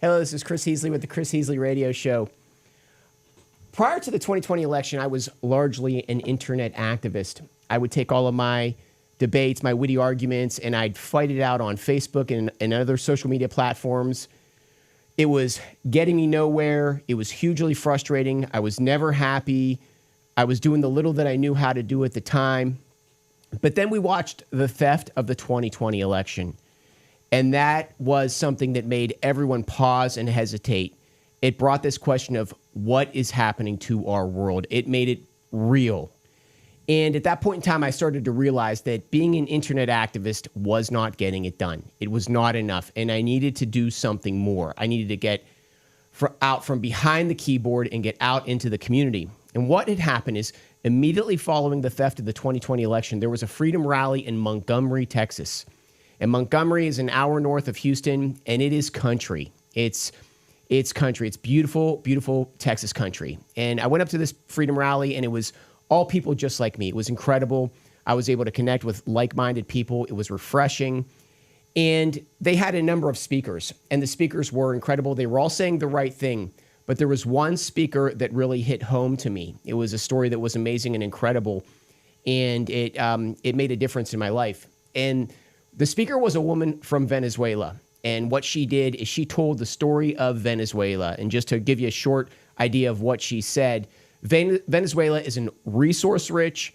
Hello, this is Chris Heasley with the Chris Heasley Radio Show. Prior to the 2020 election, I was largely an internet activist. I would take all of my debates, my witty arguments, and I'd fight it out on Facebook and other social media platforms. It was getting me nowhere. It was hugely frustrating. I was never happy. I was doing the little that I knew how to do at the time. But then we watched the theft of the 2020 election. And that was something that made everyone pause and hesitate. It brought this question of what is happening to our world. It made it real. And at that point in time, I started to realize that being an internet activist was not getting it done. It was not enough. And I needed to do something more. I needed to get out from behind the keyboard and get out into the community. And what had happened is immediately following the theft of the 2020 election, there was a freedom rally in Montgomery, Texas. And Montgomery is an hour north of Houston, and it is country. It's country. It's beautiful, beautiful Texas country. And I went up to this freedom rally, and it was all people just like me. It was incredible. I was able to connect with like-minded people. It was refreshing. And they had a number of speakers, and the speakers were incredible. They were all saying the right thing, but there was one speaker that really hit home to me. It was a story that was amazing and incredible, and it made a difference in my life. And the speaker was a woman from Venezuela, and what she did is she told the story of Venezuela. And just to give you a short idea of what she said, Venezuela is a resource-rich,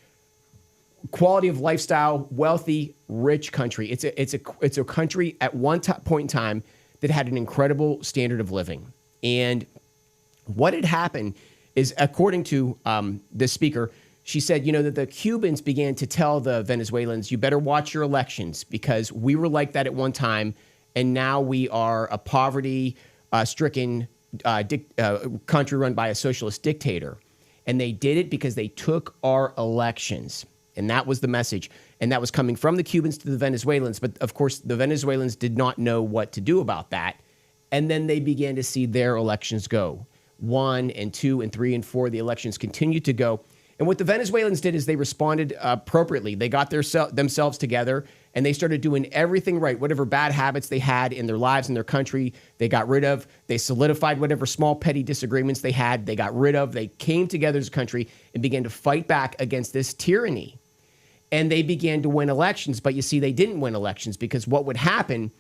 quality of lifestyle, wealthy, rich country. It's a country at one point in time that had an incredible standard of living. And what had happened is, according to this speaker, she said, that the Cubans began to tell the Venezuelans, you better watch your elections because we were like that at one time, and now we are a poverty-stricken country run by a socialist dictator. And they did it because they took our elections. And that was the message. And that was coming from the Cubans to the Venezuelans. But, of course, the Venezuelans did not know what to do about that. And then they began to see their elections go. 1 and 2 and 3 and 4, the elections continued to go. And what the Venezuelans did is they responded appropriately. They got themselves together, and they started doing everything right. Whatever bad habits they had in their lives, in their country, they got rid of. They solidified whatever small, petty disagreements they had. They got rid of. They came together as a country and began to fight back against this tyranny. And they began to win elections. But you see, they didn't win elections because what would happen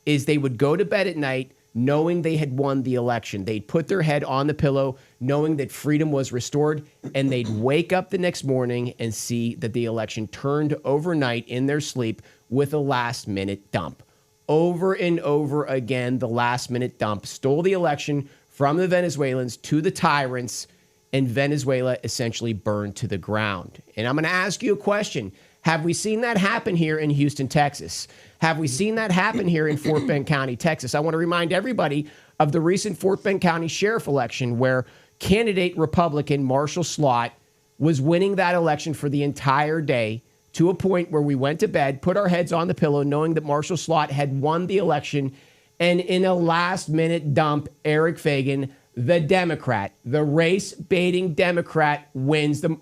is they would go to bed at night knowing they had won the election. They'd put their head on the pillow knowing that freedom was restored, and they'd wake up the next morning and see that the election turned overnight in their sleep with a last-minute dump. Over and over again, the last-minute dump stole the election from the Venezuelans to the tyrants, and Venezuela essentially burned to the ground. And I'm going to ask you a question. Have we seen that happen here in Houston, Texas? Have we seen that happen here in Fort Bend County, Texas? I want to remind everybody of the recent Fort Bend County sheriff election where candidate Republican Marshall Slott was winning that election for the entire day to a point where we went to bed, put our heads on the pillow, knowing that Marshall Slott had won the election. And in a last-minute dump, Eric Fagan, the Democrat, the race-baiting Democrat, wins the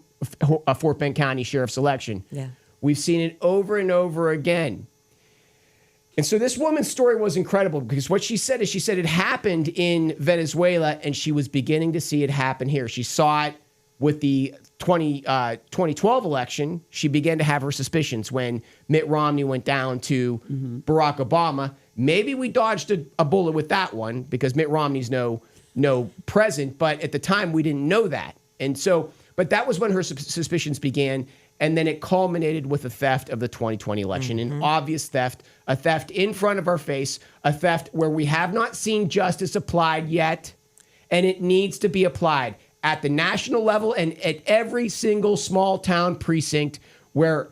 Fort Bend County sheriff's election. Yeah. We've seen it over and over again. And so this woman's story was incredible because what she said is she said it happened in Venezuela and she was beginning to see it happen here. She saw it with the 2012 election. She began to have her suspicions when Mitt Romney went down to Barack Obama. Maybe we dodged a bullet with that one because Mitt Romney's no president, but at the time we didn't know that. And so, but that was when her suspicions began. And then it culminated with the theft of the 2020 election, an obvious theft, a theft in front of our face, a theft where we have not seen justice applied yet, and it needs to be applied at the national level and at every single small town precinct where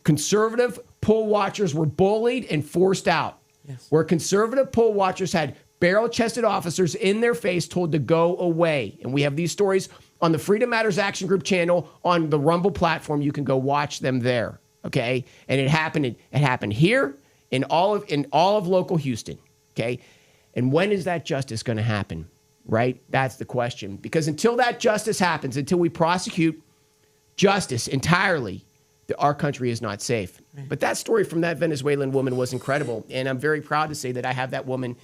conservative poll watchers were bullied and forced out, where conservative poll watchers had barrel-chested officers in their face told to go away. And we have these stories on the Freedom Matters Action Group channel on the Rumble platform. You can go watch them there, okay? And it happened here in all of local Houston, okay? And when is that justice going to happen, right? That's the question. Because until that justice happens, until we prosecute justice entirely, our country is not safe. But that story from that Venezuelan woman was incredible, and I'm very proud to say that I have that woman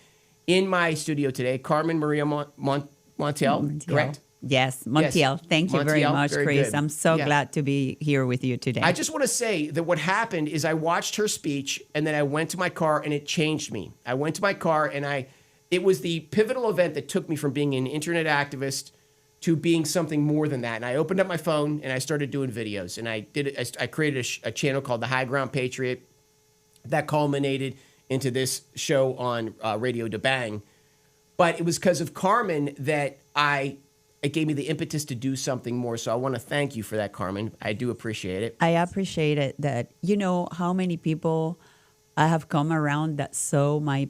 in my studio today, Carmen Maria Montiel, correct? Yes, Montiel. Thank you very Montiel, much, very Chris. good. I'm so Yeah. glad to be here with you today. I just want to say that what happened is I watched her speech and then I went to my car and it changed me. I went to my car and it was the pivotal event that took me from being an internet activist to being something more than that. And I opened up my phone and I started doing videos. And I created a channel called The High Ground Patriot that culminated into this show on Radio Dabang. But it was because of Carmen that it gave me the impetus to do something more. So I want to thank you for that, Carmen. I do appreciate it. I appreciate it that, you know, how many people I have come around that saw my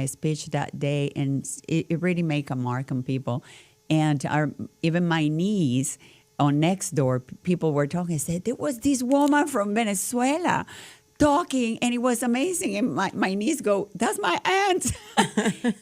speech that day, and it really make a mark on people. And even my niece on next door, people were talking, said, there was this woman from Venezuela talking, and it was amazing. And my niece go, that's my aunt.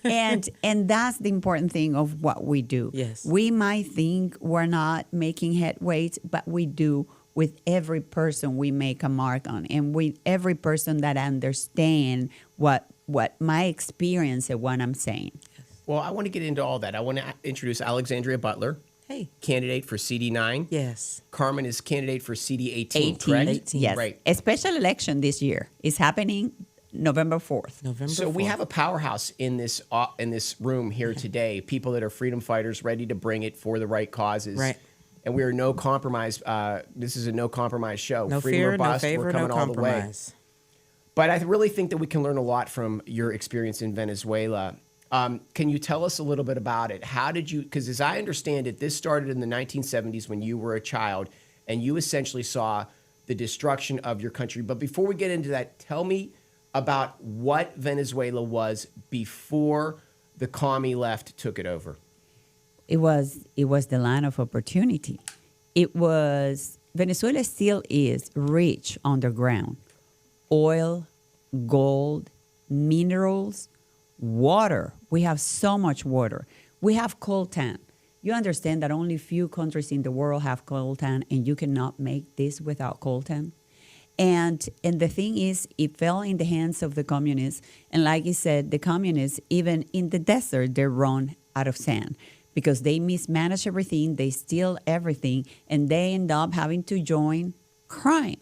and that's the important thing of what we do. Yes. We might think we're not making headways, but we do. With every person we make a mark on, and with every person that understand what my experience and what I'm saying. Well, I want to get into all that. I want to introduce Alexandria Butler, Hey. candidate for CD9. Yes. Carmen is candidate for CD18, correct? 18. Yes. Right. A special election this year is happening November 4th. November So we 4th. have a powerhouse in this room here today. People that are freedom fighters, ready to bring it for the right causes. Right. And we are no compromise. This is a no compromise show. No Freedom fear, or no bust, favor, we're no coming all the way. compromise. But I really think that we can learn a lot from your experience in Venezuela. Can you tell us a little bit about it? How did you, because as I understand it, this started in the 1970s when you were a child, and you essentially saw the destruction of your country. But before we get into that, tell me about what Venezuela was before the commie left took it over. It was the land of opportunity. Venezuela still is rich underground. Oil, gold, minerals, water. We have so much water. We have coltan. You understand that only few countries in the world have coltan, and you cannot make this without coltan. And the thing is, it fell in the hands of the communists. And like you said, the communists, even in the desert, they run out of sand because they mismanage everything, they steal everything, and they end up having to join crime.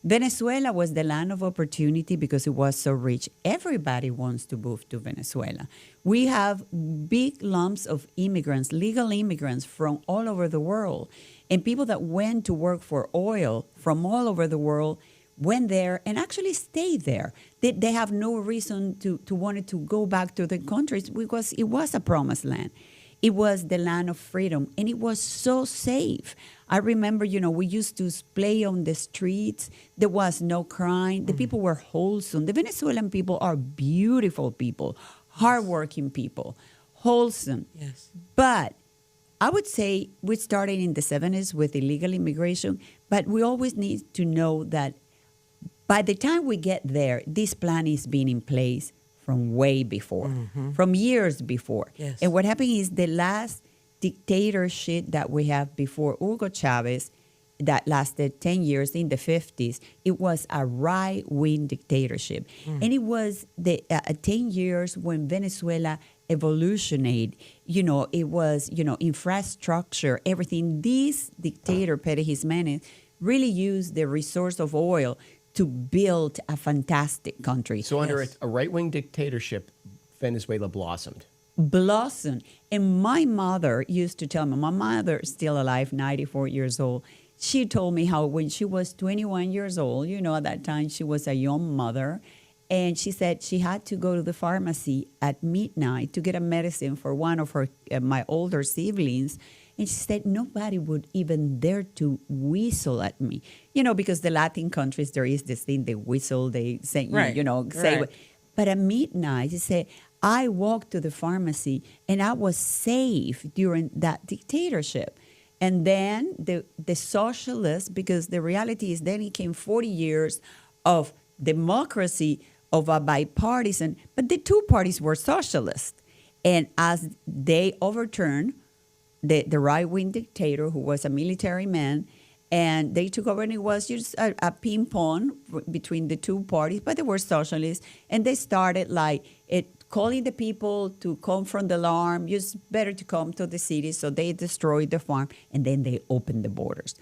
Venezuela was the land of opportunity because it was so rich. Everybody wants to move to Venezuela. We have big lumps of immigrants, legal immigrants from all over the world. And people that went to work for oil from all over the world went there and actually stayed there. They have no reason to want to go back to the countries because it was a promised land. It was the land of freedom, and it was so safe. I remember, we used to play on the streets. There was no crime. The people were wholesome. The Venezuelan people are beautiful people, hardworking people, wholesome. Yes. But I would say we started in the 70s with illegal immigration, but we always need to know that by the time we get there, this plan is being in place from way before, from years before. Yes. And what happened is the last dictatorship that we have before Hugo Chavez that lasted 10 years in the 50s, it was a right-wing dictatorship. And it was the 10 years when Venezuela evolutionated. It was, infrastructure, everything. This dictator, Pérez Jiménez, really used the resource of oil to build a fantastic country. So under a right-wing dictatorship, Venezuela blossomed. And my mother used to tell me, my mother is still alive, 94 years old. She told me how when she was 21 years old, at that time she was a young mother, and she said she had to go to the pharmacy at midnight to get a medicine for one of my older siblings. And she said nobody would even dare to whistle at me, because the Latin countries, there is this thing, they whistle, they say, Right. say. Right. But at midnight, she said, I walked to the pharmacy and I was safe during that dictatorship. And then the socialists, because the reality is then it came 40 years of democracy, of a bipartisan, but the two parties were socialist. And as they overturned the right-wing dictator, who was a military man, and they took over, and it was just a ping pong between the two parties, but they were socialists, and they started calling the people to come from the alarm. It's better to come to the city. So they destroyed the farm, and then they opened the borders.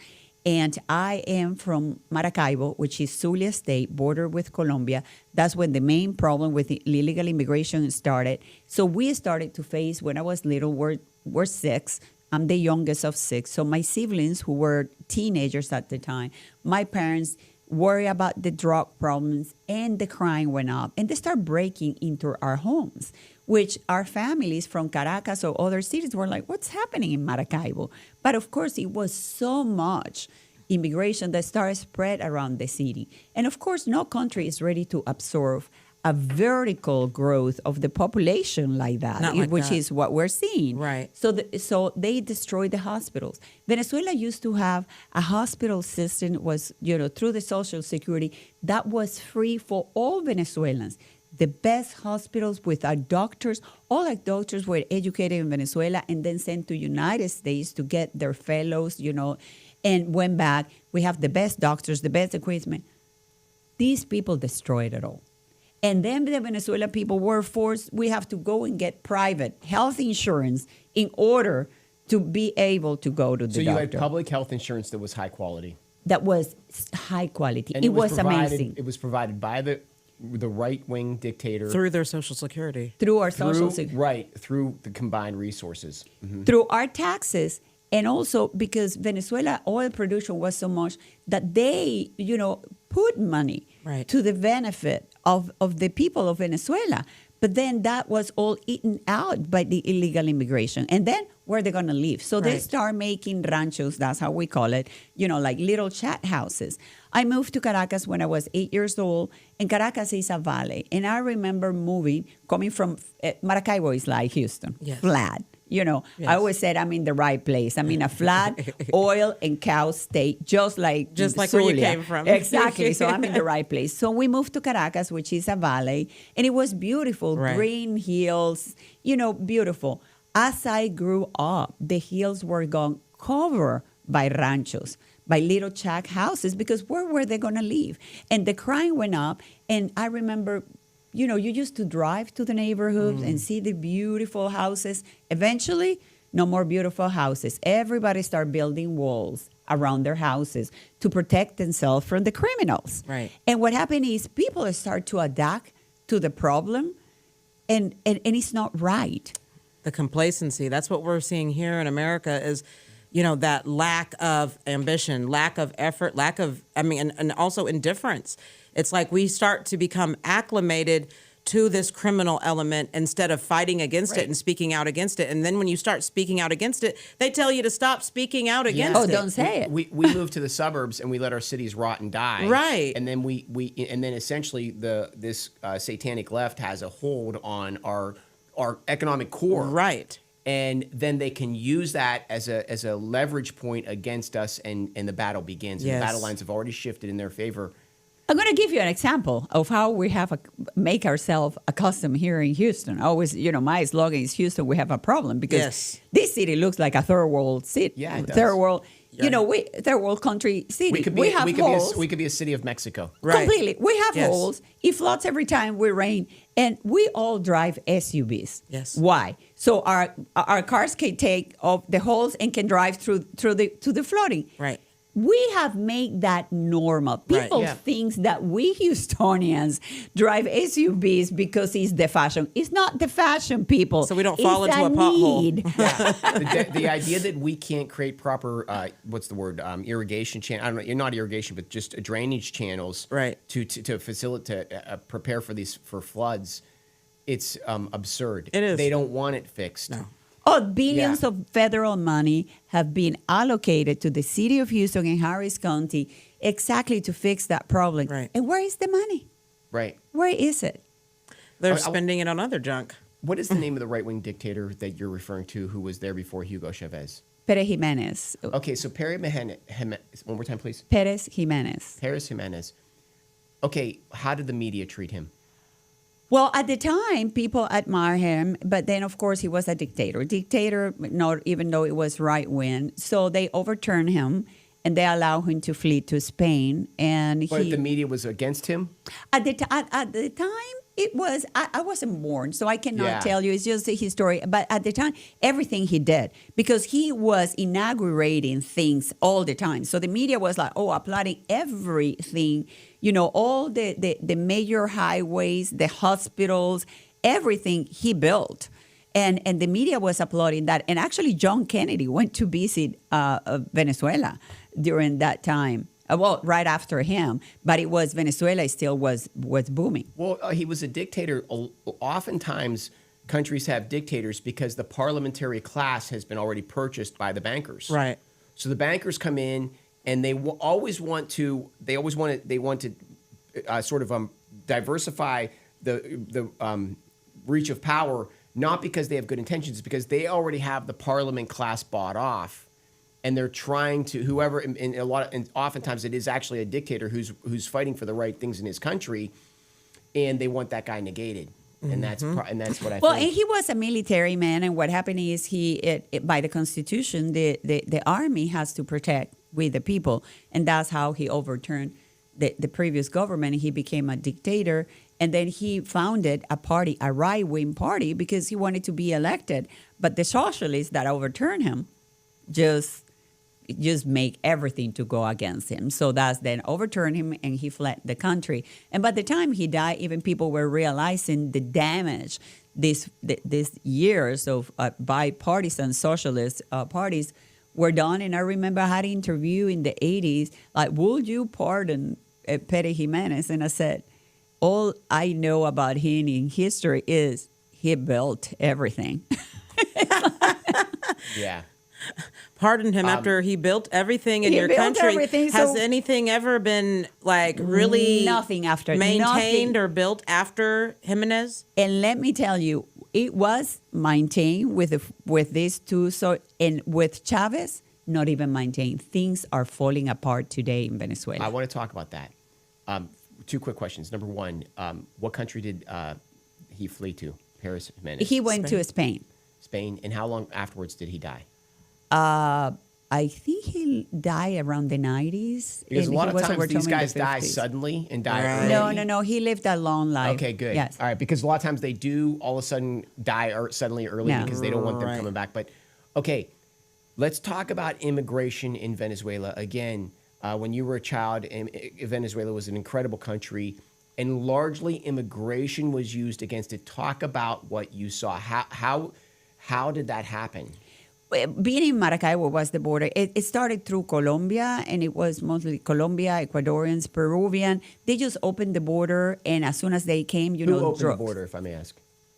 And I am from Maracaibo, which is Zulia State, border with Colombia. That's when the main problem with the illegal immigration started. So we started to face, when I was little, we're six. I'm the youngest of six. So my siblings, who were teenagers at the time, my parents worry about the drug problems, and the crime went up. And they start breaking into our homes, which our families from Caracas or other cities were like, what's happening in Maracaibo? But of course, it was so much immigration that started spread around the city. And of course, no country is ready to absorb a vertical growth of the population like that, Not like which that. is what we're seeing. Right. So they destroyed the hospitals. Venezuela used to have a hospital system, was, through the Social Security, that was free for all Venezuelans. The best hospitals with our doctors, all our doctors were educated in Venezuela and then sent to United States to get their fellows, and went back. We have the best doctors, the best equipment. These people destroyed it all. And then the Venezuelan people were forced, we have to go and get private health insurance in order to be able to go to the So you doctor. had public health insurance that was high quality. That was high quality. And It was provided, amazing. It was provided by the right-wing dictator. Through their Social Security. Through our social security. Right, through the combined resources. Through our taxes, and also because Venezuela oil production was so much that they, put money Right. to the benefit of the people of Venezuela. But then that was all eaten out by the illegal immigration. And then where are they going to live? So they Right. start making ranchos, that's how we call it, like little chat houses. I moved to Caracas when I was 8 years old, and Caracas is a valley. And I remember coming from Maracaibo is like Houston, Yes. flat. I Yes. always said I'm in the right place. I'm in a flat oil and cow state, just like where you Zulia. came from. Exactly. So I'm in the right place. So we moved to Caracas, which is a valley, and it was beautiful, Right. green hills, beautiful. As I grew up, the hills were gone covered by ranchos, by little shack houses, because where were they going to live? And the crime went up, and I remember you used to drive to the neighborhoods and see the beautiful houses. Eventually, no more beautiful houses. Everybody started building walls around their houses to protect themselves from the criminals. Right. And what happened is people start to adapt to the problem, and it's not right. The complacency. That's what we're seeing here in America is, that lack of ambition, lack of effort, and also indifference. It's like we start to become acclimated to this criminal element instead of fighting against Right. it and speaking out against it. And then when you start speaking out against it, they tell you to stop speaking out against Oh, it. don't say it. We moved to the suburbs and we let our cities rot and die. Right. And then and then essentially this satanic left has a hold on our economic core. Right. And then they can use that as a leverage point against us, and the battle begins. And Yes. the battle lines have already shifted in their favor. I'm going to give you an example of how we have make ourselves accustomed here in Houston. Always, my slogan is Houston, we have a problem, because Yes. this city looks like a third world city. Yeah, it does. Third world, Yeah. third world country city. We could be have holes. we could be a city of Mexico. Right. Completely. We have Yes. holes. It floods every time we rain, and we all drive SUVs. Yes. Why? So our cars can take off the holes and can drive through the flooding. Right. We have made that normal. Right. People Yeah. think that we Houstonians drive SUVs because it's the fashion. It's not the fashion, people. So we don't fall It's into a pothole. need. The idea that we can't create proper irrigation channel. I don't know, not irrigation, but just drainage channels. Right. To facilitate prepare for floods. It's absurd. It is. They don't want it fixed. No. Billions Yeah. of federal money have been allocated to the city of Houston and Harris County exactly to fix that problem. Right. And where is the money? Right. Where is it? They're I- spending it on other junk. What is the name of the right-wing dictator that you're referring to who was there before Hugo Chavez? Perez Jimenez. Okay, so one more time, please. Perez Jimenez. Perez Jimenez. Okay, how did the media treat him? Well, at the time, people admire him, but then, of course, he was a dictator. Not even though it was right wing. So they overturned him, and they allowed him to flee to Spain. And But the media was against him? at the time, It was, I wasn't born, so I cannot Yeah. tell you. It's just a history. But at the time, everything he did, because he was inaugurating things all the time. So the media was like, oh, applauding everything, all the major highways, the hospitals, everything he built. And the media was applauding that. And actually, John Kennedy went to visit Venezuela during that time. Well, right after him, but it was Venezuela still was booming. Well, he was a dictator. Oftentimes, countries have dictators because the parliamentary class has been already purchased by the bankers. Right. So the bankers come in and they always want to sort of diversify the reach of power, not because they have good intentions, it's because they already have the parliament class bought off. And they're trying to and oftentimes it is actually a dictator who's fighting for the right things in his country, and they want that guy negated, and that's what I Well, think. and he was a military man, and what happened is by the Constitution, the army has to protect with the people, and that's how he overturned the previous government. He became a dictator, and then he founded a party, a right-wing party, because he wanted to be elected. But the socialists that overturned him just make everything to go against him. So that's then overturned him, and he fled the country. And by the time he died, even people were realizing the damage these years of bipartisan socialist parties were done. And I remember I had an interview in the 80s, like, would you pardon Pere Jimenez? And I said, all I know about him in history is he built everything. Yeah. Pardon him after he built everything in He your built country. everything, Has so- anything ever been like really Nothing after- maintained nothing. or built after Jimenez? And let me tell you, it was maintained with these two. So, and with Chavez, not even maintained. Things are falling apart today in Venezuela. I want to talk about that. Two quick questions. Number one, what country did he flee to? Paris Jimenez. He went to Spain. Spain. And how long afterwards did he die? I think he died around the 90s. Because a and lot he of was times overthrown these in the guys die 50s. suddenly and die Right. early. No. He lived a long life. Okay, good. Yes. All right, because a lot of times they do all of a sudden die suddenly early Yeah. because they don't want them Right. coming back. But okay, let's talk about immigration in Venezuela. Again, when you were a child, Venezuela was an incredible country, and largely immigration was used against it. Talk about what you saw. How did that happen? Being in Maracaibo was the border. It started through Colombia, and it was mostly Colombia, Ecuadorians, Peruvian. They just opened the border, and as soon as they came, Who opened drugs. the border, if I may ask?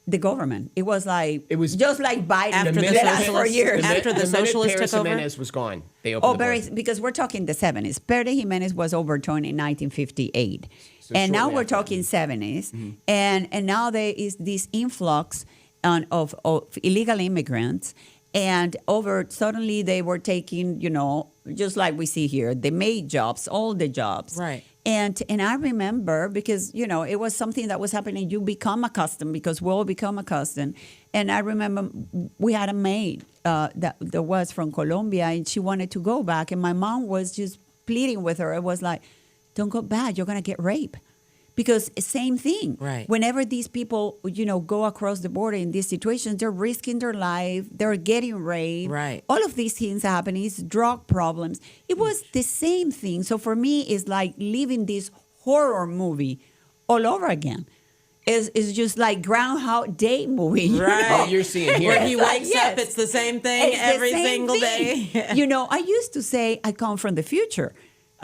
The government. It was just like Biden After the did that for socialists- years. After the socialists Paris took over? Jimenez was gone, they opened the border. Because we're talking the 70s. Pere Jimenez was overturned in 1958. So And now shortly we're after that. talking 70s. And now there is this influx of illegal immigrants. And suddenly they were taking, just like we see here, the maid jobs, all the jobs. Right. And I remember because, it was something that was happening. You become accustomed because we all become accustomed. And I remember we had a maid that was from Colombia, and she wanted to go back. And my mom was just pleading with her. It was like, don't go back. You're going to get raped. Because same thing. Right. Whenever these people, go across the border in these situations, they're risking their life. They're getting raped. Right. All of these things happening. It's drug problems. It was the same thing. So for me, it's like living this horror movie all over again. It's just like Groundhog Day movie. Right. What you're seeing here. Where he It's like, wakes yes. up, it's the same thing It's the every same single thing. day. I used to say I come from the future.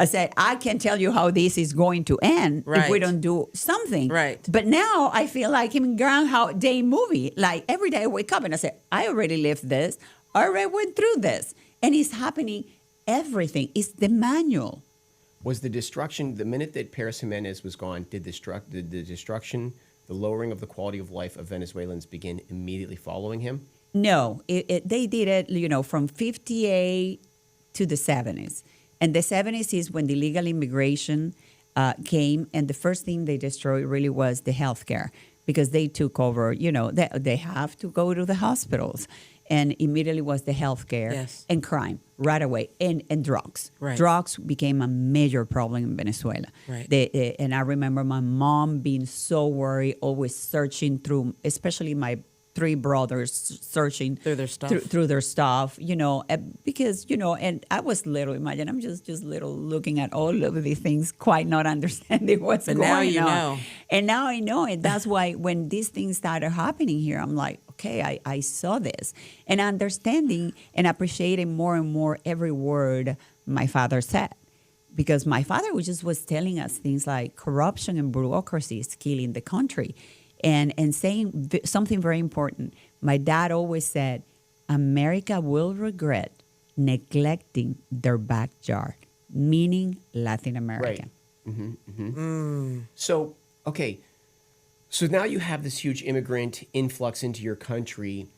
I said, I can tell you how this is going to end if we Right. don't do something. Right. But now I feel like I'm in Groundhog Day movie. Like every day I wake up and I say, I already lived this. I already went through this. And it's happening everything. It's the manual. Was the destruction, the minute that Paris Jimenez was gone, did the destruction, the lowering of the quality of life of Venezuelans begin immediately following him? No, they did it, from 58 to the 70s. And the 70s is when the legal immigration came, and the first thing they destroyed really was the healthcare because they took over, they have to go to the hospitals. and immediately was the healthcare Yes. and crime right away, and drugs. Right. Drugs became a major problem in Venezuela. Right. And I remember my mom being so worried, always searching through, especially my three brothers searching Through their stuff. through their stuff, because and I was little. Imagine I'm just little, looking at all of these things, quite not understanding what's But going now on. you know. And now I know it. That's why when these things started happening here, I'm like, okay, I saw this, and understanding and appreciating more and more every word my father said. Because my father was telling us things like corruption and bureaucracy is killing the country. And saying something very important. My dad always said, America will regret neglecting their backyard, meaning Latin America. Right. So, okay. So now you have this huge immigrant influx into your country.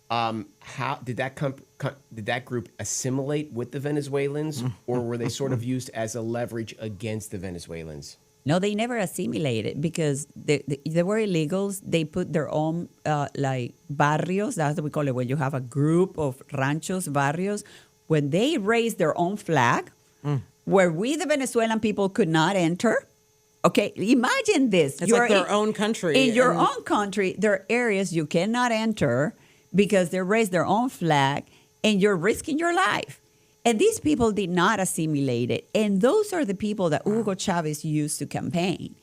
How did that group assimilate with the Venezuelans, or were they sort of used as a leverage against the Venezuelans? No, they never assimilated because they were illegals. They put their own like barrios. That's what we call it when you have a group of ranchos, barrios. When they raised their own flag, where we, the Venezuelan people, could not enter. Okay, imagine this. It's like their own country. In your own country, there are areas you cannot enter because they raised their own flag and you're risking your life. And these people did not assimilate it. And those are the people that Hugo Chavez used to campaign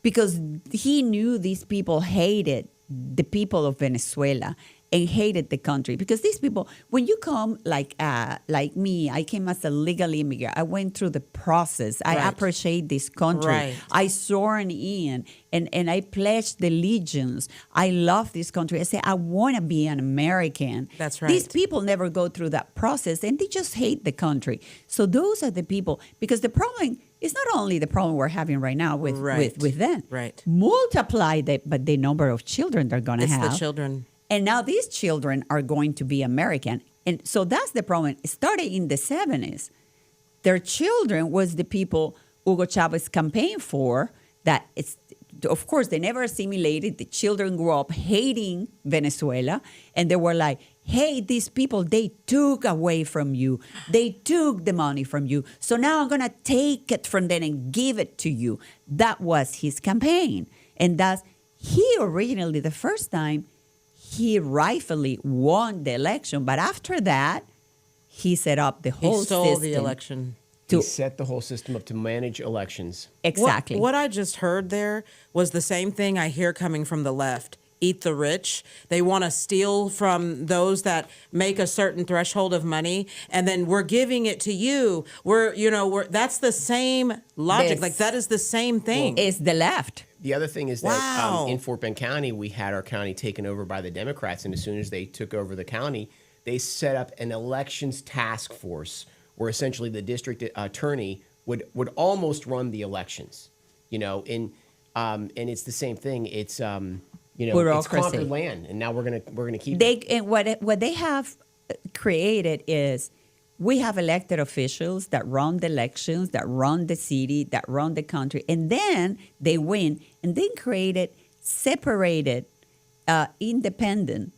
because he knew these people hated the people of Venezuela and hated the country. Because these people, when you come like me, I came as a legal immigrant. I went through the process. I appreciate this country. Right. I sworn in and I pledged allegiance. I love this country. I say, I want to be an American. That's right. These people never go through that process and they just hate the country. So those are the people, because the problem is not only the problem we're having right now with them. Right. Multiply the number of children they're going to have. It's the children. And now these children are going to be American. And so that's the problem. It started in the 70s. Their children was the people Hugo Chavez campaigned for. That it's, of course, they never assimilated. The children grew up hating Venezuela. And they were like, hey, these people, they took away from you. They took the money from you. So now I'm going to take it from them and give it to you. That was his campaign. And he originally, the first time, he rightfully won the election, but after that, he set up the whole system. He stole the election. He set the whole system up to manage elections. Exactly. What I just heard there was the same thing I hear coming from the left. Eat the rich. They want to steal from those that make a certain threshold of money, and then we're giving it to you. That's the same logic. Like that is the same thing. It's the left. The other thing is that Wow. in Fort Bend County, we had our county taken over by the Democrats. And as soon as they took over the county, they set up an elections task force where essentially the district attorney would almost run the elections, and it's the same thing. It's, it's Bureaucracy. conquered land. And now we're going to keep And what they have created is we have elected officials that run the elections, that run the city, that run the country, and then they win, and then created separated, independent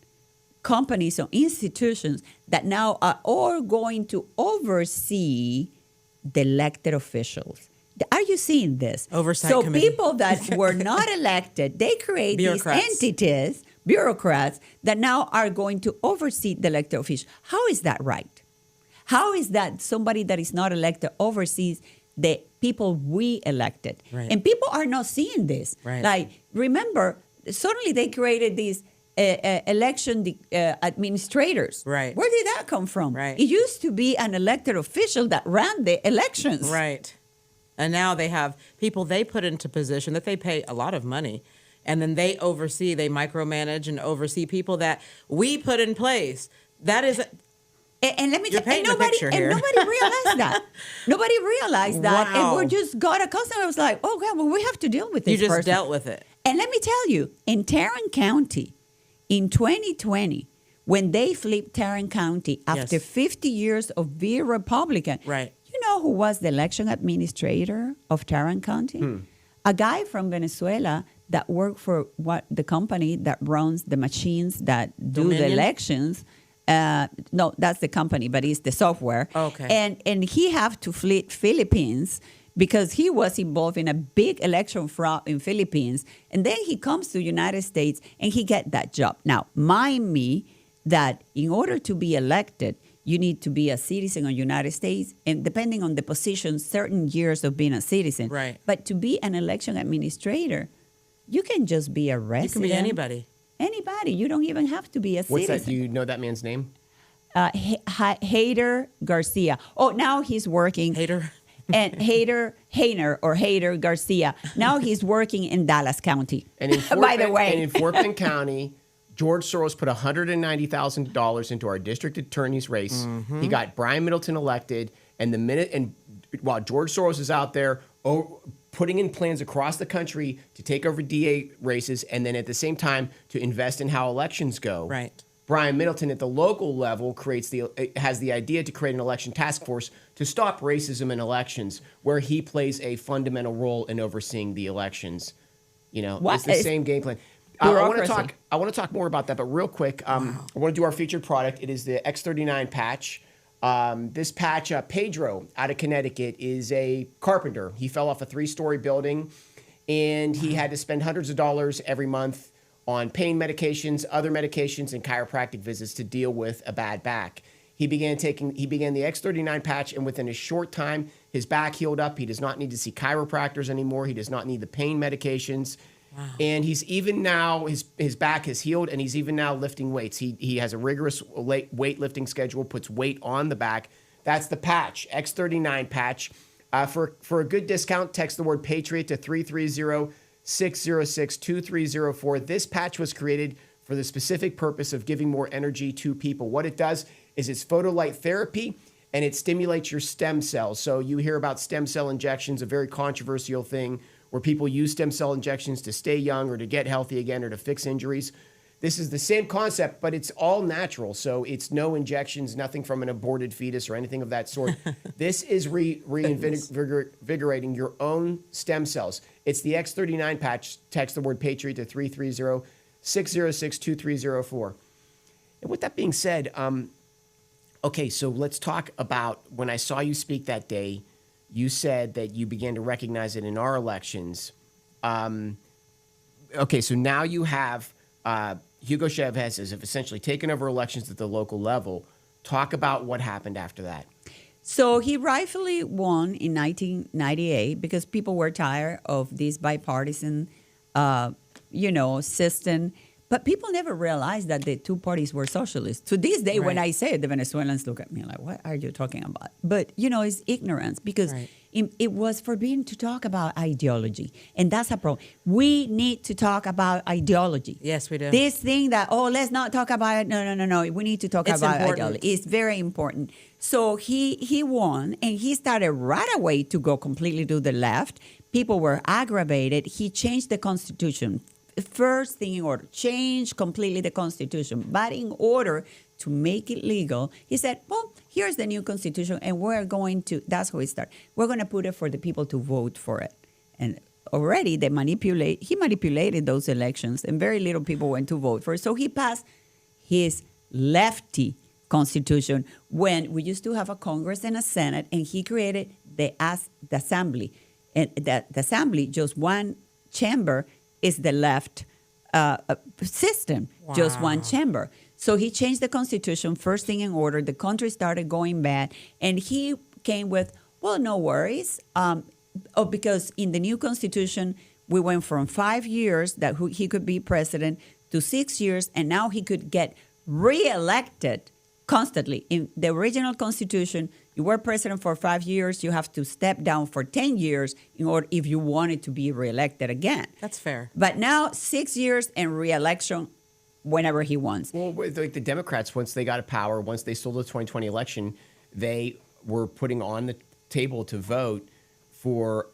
companies or institutions that now are all going to oversee the elected officials. Are you seeing this? Oversight so committee. People that were not elected, they create these Bureaucrats. entities, bureaucrats, that now are going to oversee the elected officials. How is that right? How is that somebody that is not elected oversees the people we elected? Right. And people are not seeing this. Right. Like, remember, suddenly they created these election administrators. Right. Where did that come from? Right. It used to be an elected official that ran the elections. Right. And now they have people they put into position that they pay a lot of money. And then they micromanage and oversee people that we put in place. That is... And let me You're tell you, painting a picture here. nobody realized that. Nobody realized that. Wow. And we just got accustomed. I was like, oh, God, well, we have to deal with this You just person. dealt with it. And let me tell you, in Tarrant County, in 2020, when they flipped Tarrant County after Yes. 50 years of being Republican, Right. you know who was the election administrator of Tarrant County? A guy from Venezuela that worked for the company that runs the machines that do the Dominion? elections. No, that's the company, but it's the software. Okay. And he have to flee Philippines because he was involved in a big election fraud in Philippines. And then he comes to United States and he get that job. Now, mind me that in order to be elected, you need to be a citizen of United States, and depending on the position, certain years of being a citizen. Right. But to be an election administrator, you can just be a resident. You can be anybody. Anybody. You don't even have to be a What's citizen. that? Do you know that man's name? Hader Garcia. Oh, now he's working. Hater. And Hader Garcia. Now he's working in Dallas County. And in by the way. and in Fort Bend County, George Soros put $190,000 into our district attorney's race. He got Brian Middleton elected, and while George Soros is out there putting in plans across the country to take over DA races, and then at the same time to invest in how elections go. Right. Brian Middleton at the local level has the idea to create an election task force to stop racism in elections, where he plays a fundamental role in overseeing the elections. You know, it's the same game plan. I want to talk more about that, but real quick, I want to do our featured product. It is the X39 patch. This patch, Pedro out of Connecticut, is a carpenter. He fell off a 3-story building, and he had to spend hundreds of dollars every month on pain medications, other medications, and chiropractic visits to deal with a bad back. He began the X39 patch, and within a short time, his back healed up. He does not need to see chiropractors anymore. He does not need the pain medications. Wow. And he's even now, his back has healed, and he's even now lifting weights. He has a rigorous weightlifting schedule, puts weight on the back. That's the patch, X39 patch. For a good discount, text the word Patriot to 330-606-2304. This patch was created for the specific purpose of giving more energy to people. What it does is it's photolight therapy, and it stimulates your stem cells. So you hear about stem cell injections, a very controversial thing, where people use stem cell injections to stay young or to get healthy again or to fix injuries. This is the same concept, but it's all natural. So it's no injections, nothing from an aborted fetus or anything of that sort. This is reinvigorating your own stem cells. It's the X39 patch. Text the word Patriot to 330-606-2304. And with that being said, okay, so let's talk about when I saw you speak that day. You said that you began to recognize it in our elections. Okay, so now you have Hugo Chavez has essentially taken over elections at the local level. Talk about what happened after that. So he rightfully won in 1998 because people were tired of this bipartisan, system. But people never realized that the two parties were socialists. To this day, when I say it, the Venezuelans look at me like, what are you talking about? But, it's ignorance because it was forbidden to talk about ideology. And that's a problem. We need to talk about ideology. Yes, we do. This thing that, let's not talk about it. No. We need to talk about ideology. It's very important. So he won, and he started right away to go completely to the left. People were aggravated. He changed the Constitution. First thing in order, change completely the Constitution. But in order to make it legal, he said, well, here's the new Constitution, and that's how it started. We're going to put it for the people to vote for it. And already he manipulated those elections, and very little people went to vote for it. So he passed his lefty Constitution when we used to have a Congress and a Senate, and he created the Assembly. And the Assembly, just one chamber, is the left system, just one chamber. So he changed the Constitution, first thing in order. The country started going bad. And he came with, well, no worries. Because in the new Constitution, we went from 5 years that he could be president to 6 years. And now he could get reelected constantly. In the original Constitution, you were president for 5 years. You have to step down for 10 years in order if you wanted to be reelected again. That's fair. But now 6 years and reelection whenever he wants. Well, like the Democrats, once they got to power, once they stole the 2020 election, they were putting on the table to vote for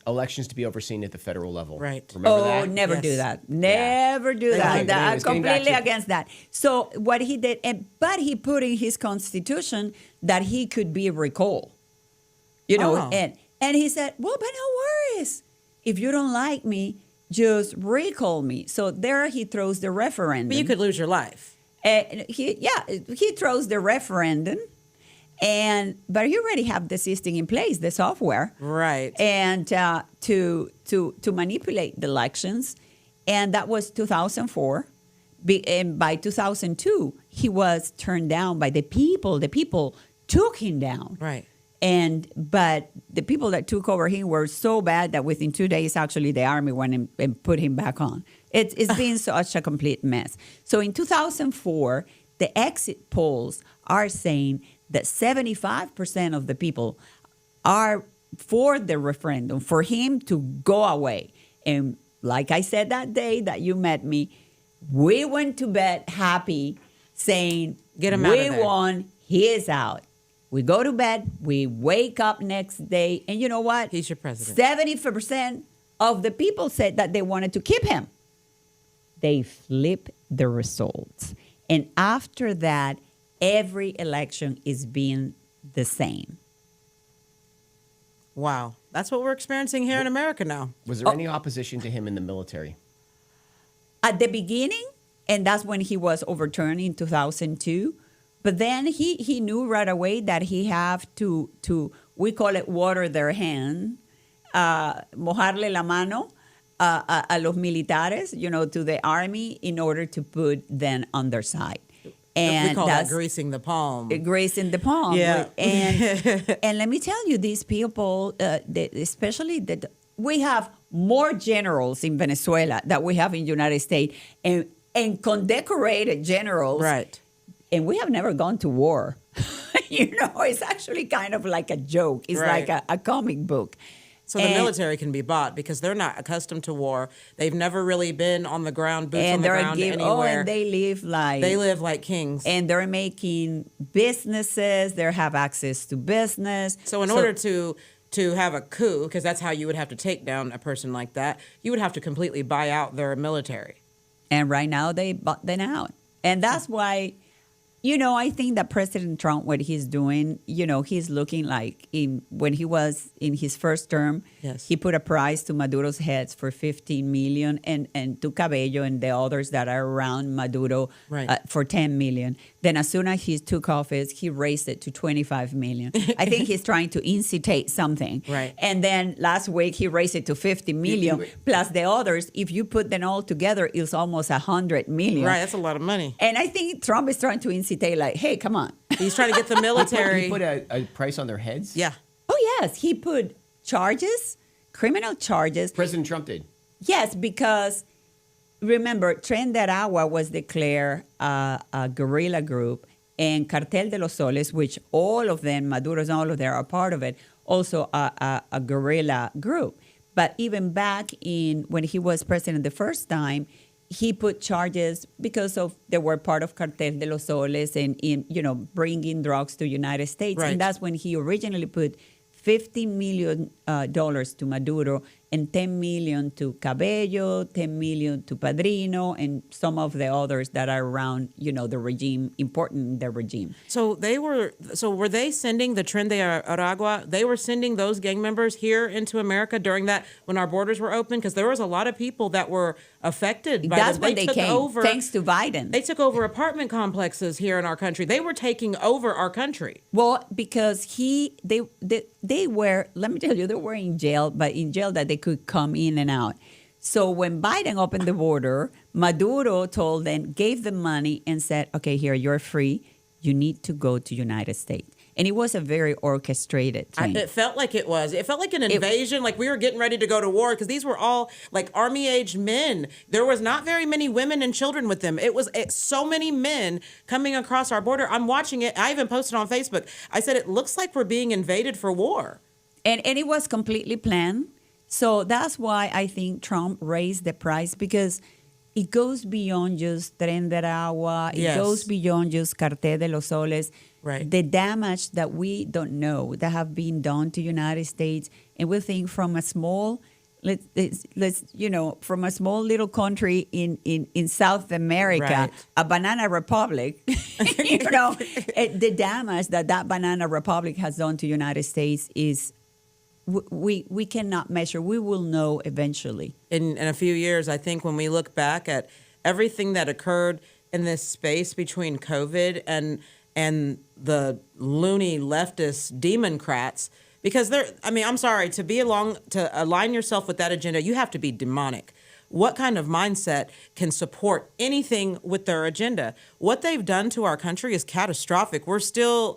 elections to be overseen at the federal level. Right. Remember that? Never Yes. do that. Never do that. Anyways, getting back Completely to- against that. So what he did, but he put in his Constitution that he could be recalled. And he said, well, but no worries. If you don't like me, just recall me. So there he throws the referendum. But you could lose your life. And he throws the referendum, but you already have the system in place, the software, Right. and to manipulate the elections, and that was 2004. And by 2002, he was turned down by the people. The people took him down. Right. But the people that took over him were so bad that within 2 days, actually, the army went and put him back on. It's been such a complete mess. So in 2004, the exit polls are saying that 75% of the people are for the referendum, for him to go away. And like I said that day that you met me, we went to bed happy, saying, Get him out of we there. won, he is out. We go to bed, we wake up next day, and you know what? He's your president. 70% of the people said that they wanted to keep him. They flip the results. And after that, every election is being the same. Wow. That's what we're experiencing here in America now. Was there any opposition to him in the military? At the beginning, and that's when he was overturned in 2002, but then he knew right away that he have to we call it water their hand, mojarle la mano a los militares, to the army in order to put them on their side. We call that greasing the palm. Greasing the palm. Yeah. And let me tell you, these people, especially we have more generals in Venezuela than we have in the United States, and condecorated generals. Right. And we have never gone to war. It's actually kind of like a joke. It's Right. like a comic book. So the military can be bought because they're not accustomed to war. They've never really been on the ground, boots on the ground anywhere. and they live like kings. And they're making businesses. They have access to business. So in order to have a coup, because that's how you would have to take down a person like that, you would have to completely buy out their military. And right now they bought them out. And that's why, I think that President Trump, what he's doing, he's looking like when he was in his first term, Yes. he put a prize to Maduro's heads for $15 million and to Cabello and the others that are around Maduro Right. for $10 million. Then as soon as he took office, he raised it to $25 million. I think he's trying to incitate something. Right. And then last week he raised it to $50 million plus the others. If you put them all together, it's almost $100 million. Right, that's a lot of money. And I think Trump is trying to incitate, like, hey, come on. He's trying to get the military. He put a price on their heads? Yeah. Oh, yes. He put charges, criminal charges. President Trump did. Yes, because remember, Tren de Aragua was declared a guerrilla group, and Cartel de los Soles, which all of them, Maduro's, all of them are part of it, also a guerrilla group. But even back when he was president the first time, he put charges because they were part of Cartel de los Soles and bringing drugs to United States. Right. And that's when he originally put $15 million to Maduro and $10 million to Cabello, $10 million to Padrino, and some of the others that are around, the regime, important in the regime. So were they sending the Tren de Aragua? They were sending those gang members here into America during that, when our borders were open? Because there was a lot of people that were affected by That's them. when they took came, over, thanks to Biden. They took over apartment complexes here in our country. They were taking over our country. Well, because they were, let me tell you, they were in jail, but in jail that they could come in and out. So when Biden opened the border, Maduro told them, gave them money and said, okay, here, you're free. You need to go to United States. And it was a very orchestrated thing. It felt like it was. It felt like an invasion, like we were getting ready to go to war, because these were all like army-aged men. There was not very many women and children with them. It was so many men coming across our border. I'm watching it. I even posted on Facebook. I said, it looks like we're being invaded for war. And it was completely planned. So that's why I think Trump raised the price, because it goes beyond just Tren de Aragua. It Yes. goes beyond just Cartel de los Soles. Right. The damage that we don't know that have been done to United States, and we think from a small, from a small little country in South America, Right. a banana republic, the damage that banana republic has done to United States is we cannot measure. We will know eventually. In a few years, I think when we look back at everything that occurred in this space between COVID and the loony leftist democrats, because I'm sorry, to align yourself with that agenda, you have to be demonic. What kind of mindset can support anything with their agenda? What they've done to our country is catastrophic. We're still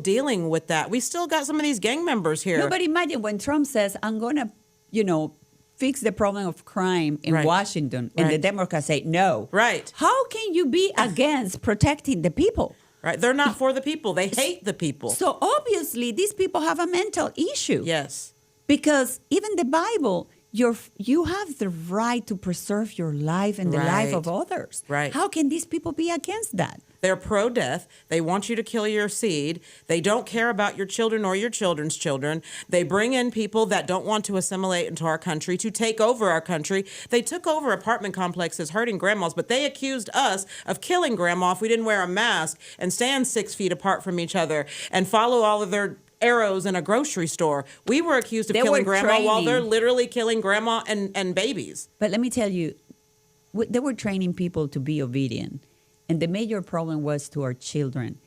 dealing with that. We still got some of these gang members here. No, but imagine when Trump says, I'm going to, fix the problem of crime in Washington, and the Democrats say no. Right. How can you be against protecting the people? Right. They're not for the people. They hate the people. So obviously, these people have a mental issue. Yes. Because even the Bible, you have the right to preserve your life and the life of others. Right. How can these people be against that? They're pro-death. They want you to kill your seed. They don't care about your children or your children's children. They bring in people that don't want to assimilate into our country to take over our country. They took over apartment complexes hurting grandmas, but they accused us of killing grandma if we didn't wear a mask and stand 6 feet apart from each other and follow all of their arrows in a grocery store. We were accused of killing grandma while they're literally killing grandma and babies. But let me tell you, they were training people to be obedient. And the major problem was to our children.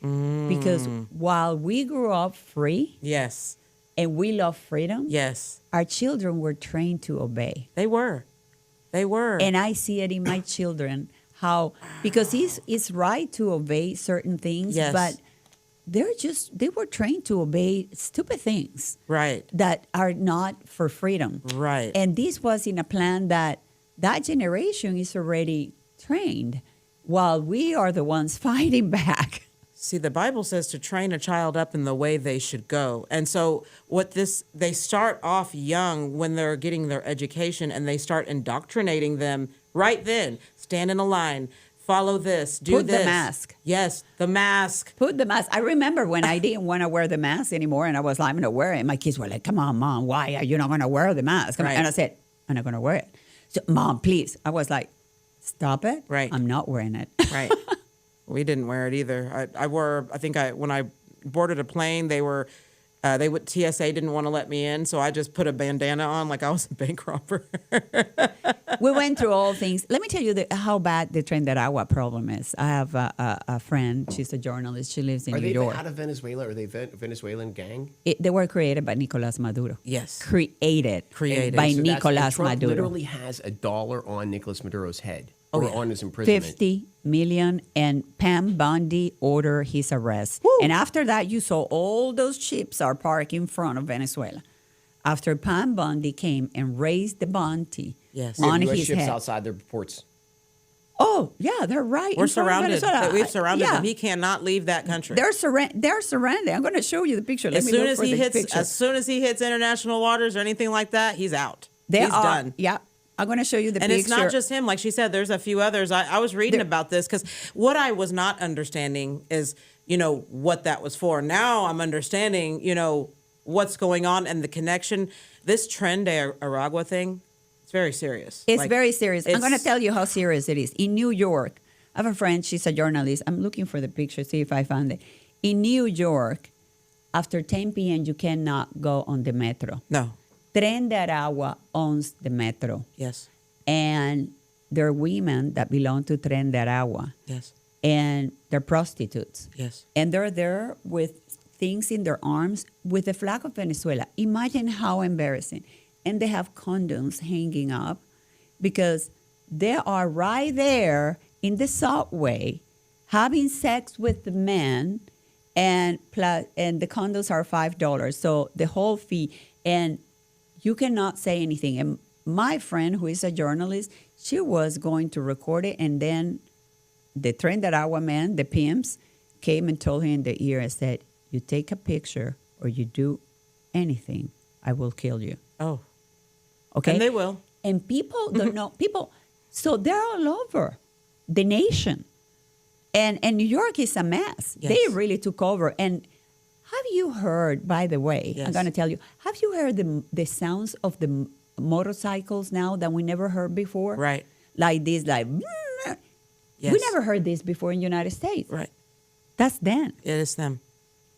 Because while we grew up free, yes, and we love freedom, yes, our children were trained to obey. They were. And I see it in my children, because it's right to obey certain things, yes, but they were trained to obey stupid things. Right. That are not for freedom. Right. And this was in a plan that generation is already trained, while we are the ones fighting back. See, the Bible says to train a child up in the way they should go. And so they start off young when they're getting their education, and they start indoctrinating them right then. Stand in a line, follow this, do Put this. the mask. Yes, the mask. Put the mask. I remember when I didn't want to wear the mask anymore, and I was like, I'm going to wear it. And my kids were like, come on, Mom, why are you not going to wear the mask? Right. And I said, I'm not going to wear it. So, Mom, please. I was like, stop it. Right. I'm not wearing it. Right. We didn't wear it either. When I boarded a plane, TSA didn't want to let me in, so I just put a bandana on like I was a bank robber. We went through all things. Let me tell you how bad the Trinidad problem is. I have a friend. She's a journalist. She lives in New York. Are they out of Venezuela? Are they Venezuelan gang? They were created by Nicolas Maduro. Yes. Created by So Nicolas Trump Maduro. literally has $1 on Nicolas Maduro's head on his imprisonment. 50 million, and Pam Bondi ordered his arrest. Woo. And after that, you saw all those ships are parked in front of Venezuela. After Pam Bondi came and raised the bounty Yes. on US his ships head. outside their ports. Oh, yeah, they're right. We're in front of surrounded. Venezuela. We've surrounded Yeah. him. He cannot leave that country. They're surrounded. I'm going to show you the picture. As soon as he hits international waters or anything like that, he's out. He's done. Yeah. I'm going to show you the And picture. it's not just him. Like she said, there's a few others. I was reading about this because what I was not understanding is, what that was for. Now I'm understanding, what's going on and the connection. This Tren de Aragua thing, it's very serious. It's very serious. I'm going to tell you how serious it is. In New York, I have a friend. She's a journalist. I'm looking for the picture, see if I found it. In New York, after 10 p.m., you cannot go on the metro. No. Tren de Aragua owns the metro. Yes. And there are women that belong to Tren de Aragua. Yes. And they're prostitutes. Yes. And they're there with things in their arms with the flag of Venezuela. Imagine how embarrassing. And they have condoms hanging up because they are right there in the subway having sex with the men, and the condoms are $5. So the whole fee, and you cannot say anything. And my friend, who is a journalist, she was going to record it, and then the Tren de Aragua man, the pimps, came and told her in the ear and said, you take a picture or you do anything, I will kill you. Oh. Okay? And they will. And people don't know. So they're all over the nation. And New York is a mess. Yes. They really took over. And have you heard, by the way, Yes. I'm going to tell you, have you heard the sounds of the motorcycles now that we never heard before? Right. Like this, like, Yes. we never heard this before in the United States. Right. That's them. It is them.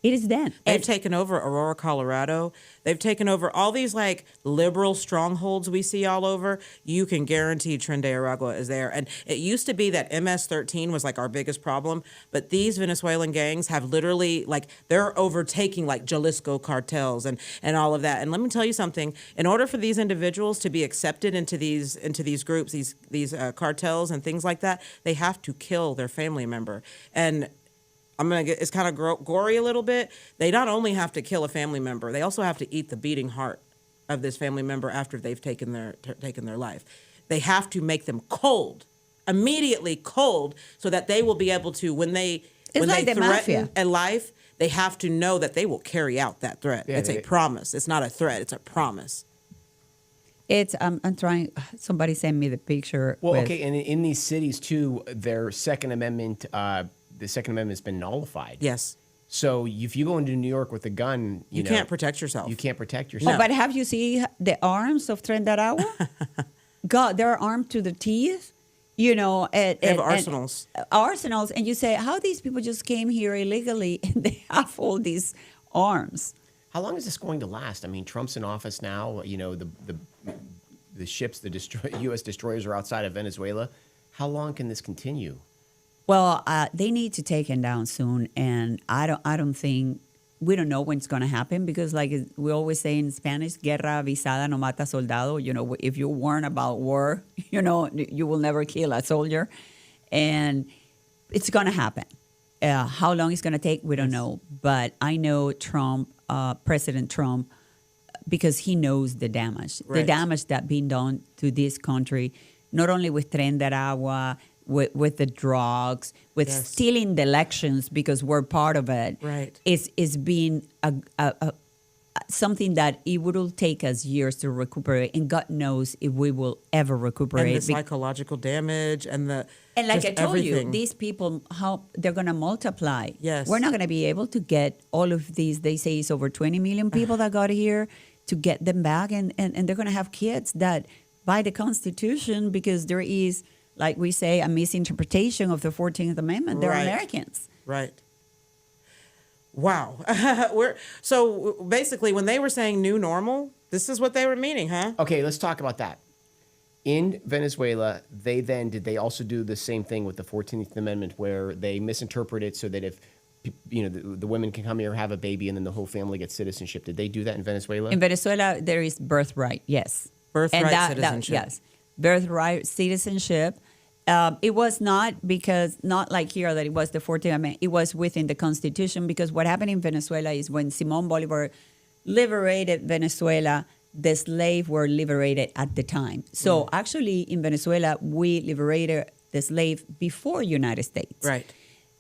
It is then. They've taken over Aurora, Colorado. They've taken over all these like liberal strongholds we see all over. You can guarantee Tren de Aragua is there. And it used to be that MS-13 was like our biggest problem, but these Venezuelan gangs have literally like they're overtaking like Jalisco cartels and all of that. And let me tell you something. In order for these individuals to be accepted into these groups, these cartels and things like that, they have to kill their family member. And it's kind of gory a little bit. They not only have to kill a family member, they also have to eat the beating heart of this family member after they've taken their life. They have to make them cold, immediately cold, so that they will be able to, when they like the threaten mafia. a life, they have to know that they will carry out that threat. Yeah, it's a promise. It's not a threat. It's a promise. It's I'm trying. Somebody sent me the picture. Well, with- okay, and in these cities too, their Second Amendment, the Second Amendment has been nullified. Yes. So if you go into New York with a gun, You know, can't protect yourself. You can't protect Oh, yourself. but have you seen the arms of Tren de Aragua? God, they're armed to the teeth. You know, They have arsenals. Arsenals, and you say how these people just came here illegally and they have all these arms. How long is this going to last? I mean, Trump's in office now. You know, the ships, U.S. destroyers are outside of Venezuela. How long can this continue? Well, they need to take him down soon, and I don't think we don't know when it's going to happen because, like we always say in Spanish, "Guerra avisada no mata soldado." You know, if you warn about war, you know you will never kill a soldier, and it's going to happen. How long it's going to take, we don't know. But I know Trump, President Trump, because he knows the damage, Right. the damage that been done to this country, not only with Tren de Aragua, with the drugs, with Yes. stealing the elections because we're part of it. Right. It's been a something that it will take us years to recuperate, and God knows if we will ever recuperate. And the psychological damage and the And like just I told everything. you, these people, how they're going to multiply. Yes. We're not going to be able to get all of these. They say it's over 20 million people that got here to get them back. And they're going to have kids that by the Constitution, because there is, like we say, a misinterpretation of the 14th Amendment. They're Right. Americans. Right. Wow. So basically, when they were saying new normal, this is what they were meaning, huh? Okay, let's talk about that. In Venezuela, did they also do the same thing with the 14th Amendment where they misinterpret it so that if the women can come here, have a baby, and then the whole family gets citizenship? Did they do that in Venezuela? In Venezuela, there is birthright, yes. Birthright And citizenship. yes, birthright citizenship. It was not like here that it was the 14th Amendment. It was within the Constitution because what happened in Venezuela is when Simón Bolívar liberated Venezuela, the slaves were liberated at the time. So actually in Venezuela, we liberated the slave before United States. Right.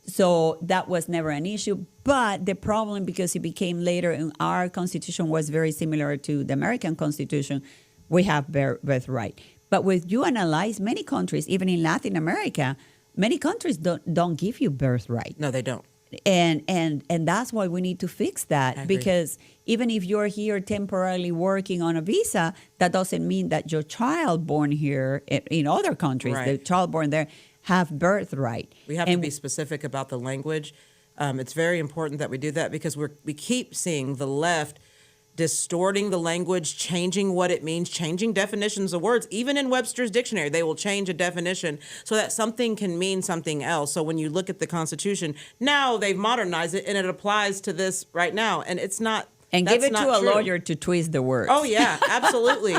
So that was never an issue. But the problem, because it became later, and our Constitution was very similar to the American Constitution, we have birthright. But with you analyze many countries, even in Latin America, many countries don't give you birthright. No, they don't. And that's why we need to fix that, I agree. because even if you're here temporarily working on a visa, that doesn't mean that your child born here in other countries, the Right. child born there, have birthright. We have to be specific about the language. It's very important that we do that because we keep seeing the left distorting the language, changing what it means, changing definitions of words. Even in Webster's dictionary, they will change a definition so that something can mean something else. So when you look at the Constitution, now they've modernized it and it applies to this right now. And it's not. And that's give it not to a true. lawyer to twist the words. Oh, yeah, absolutely.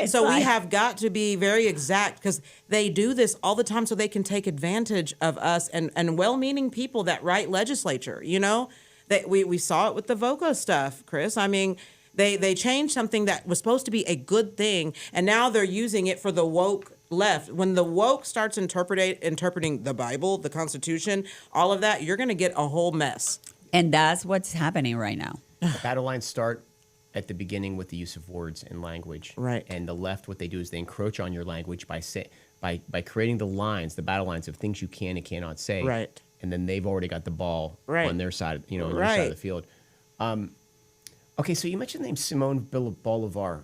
So we like- have got to be very exact because they do this all the time so they can take advantage of us and well-meaning people that write legislature, you know? We saw it with the VOCA stuff, Chris. I mean, they changed something that was supposed to be a good thing, and now they're using it for the woke left. When the woke starts interpreting the Bible, the Constitution, all of that, you're going to get a whole mess. And that's what's happening right now. Battle lines start at the beginning with the use of words and language. Right. And the left, what they do is they encroach on your language by creating the lines, the battle lines of things you can and cannot say. Right. And then they've already got the ball Right. on their side, on their side of the field. Okay, so you mentioned the name Simón Bolivar.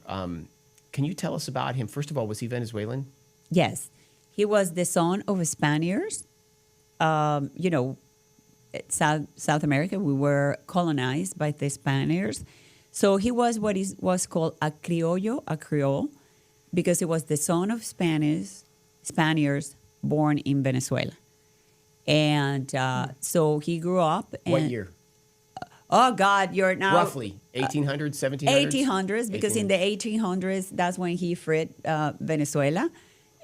Can you tell us about him? First of all, was he Venezuelan? Yes. He was the son of Spaniards. South America. We were colonized by the Spaniards. So he was what was called a criollo, a Creole, because he was the son of Spaniards born in Venezuela. And so he grew up. What and- year? Oh, God, you're now... Roughly 1800s, 1700s? 1800s, because in the 1800s, that's when he freed Venezuela.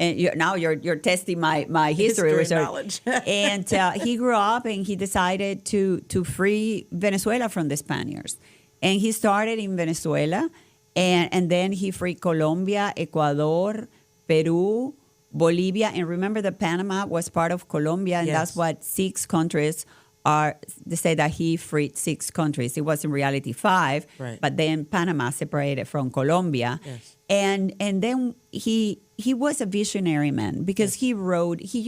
And now you're testing my history research. knowledge. And he grew up and he decided to free Venezuela from the Spaniards. And he started in Venezuela, and then he freed Colombia, Ecuador, Peru, Bolivia. And remember that Panama was part of Colombia, and Yes. that's what 6 countries are. They say that he freed 6 countries. It was in reality 5, Right. but then Panama separated from Colombia. Yes. And then he was a visionary man, because he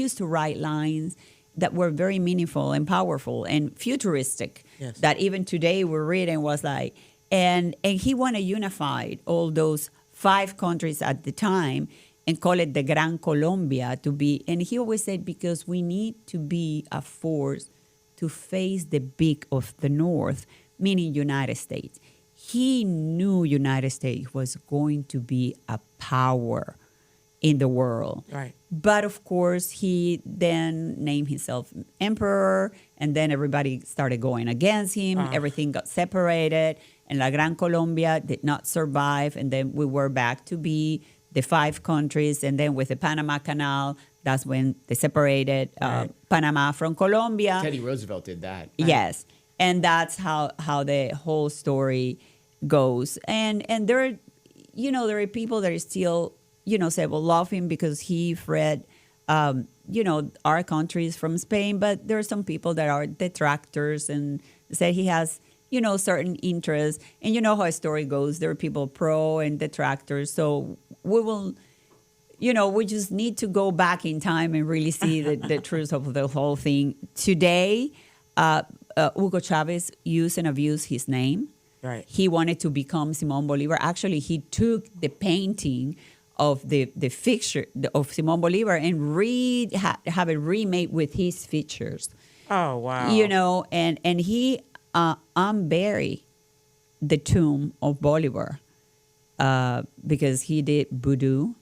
used to write lines that were very meaningful and powerful and futuristic, Yes. that even today we're reading was like, and he wanted to unify all those 5 countries at the time and call it the Gran Colombia to be. And he always said, because we need to be a force to face the big of the North, meaning United States. He knew United States was going to be a power in the world. Right. But of course, he then named himself emperor, and then everybody started going against him. Everything got separated, and La Gran Colombia did not survive. And then we were back to be the 5 countries. And then with the Panama Canal, that's when they separated Panama from Colombia. Teddy Roosevelt did that. Yes, and that's how the whole story goes. And there are, there are people that are still, say, well, love him because he freed, our countries from Spain. But there are some people that are detractors and say he has, certain interests. And you know how a story goes. There are people pro and detractors. So we will... we just need to go back in time and really see the truth of the whole thing. Today, Hugo Chavez used and abused his name. Right. He wanted to become Simón Bolívar. Actually, he took the painting of the fixture of Simón Bolívar and have it remade with his features. Oh, wow. And he unburied the tomb of Bolívar because he did voodoo.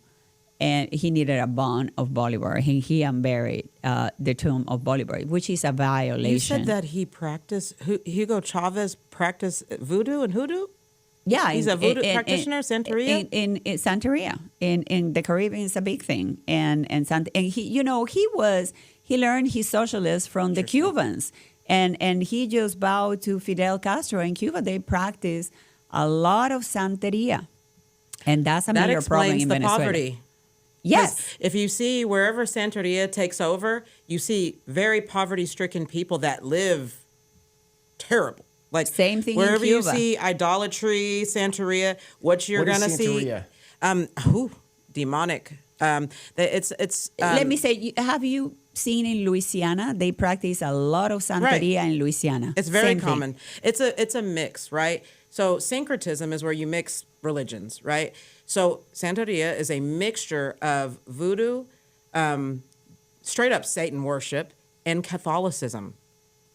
And he needed a bond of Bolívar. He unburied the tomb of Bolívar, which is a violation. You said that he practiced, Hugo Chavez practiced voodoo and hoodoo? Yeah. He's a voodoo practitioner, Santeria? In Santeria. In the Caribbean, it's a big thing. And he learned his socialist from the Cubans. And he just bowed to Fidel Castro. In Cuba, they practice a lot of Santeria. And that's a major problem in the Venezuela. Poverty. Yes. If you see wherever Santeria takes over, you see very poverty-stricken people that live terrible. Like Same thing in wherever you Cuba. see idolatry, Santeria, what you're What is gonna see, Santeria? demonic. It's. Let me say, have you seen in Louisiana? They practice a lot of Santeria in Louisiana. It's very Same thing. common. It's a mix, right? So syncretism is where you mix religions, right? So Santeria is a mixture of voodoo, straight up Satan worship, and Catholicism.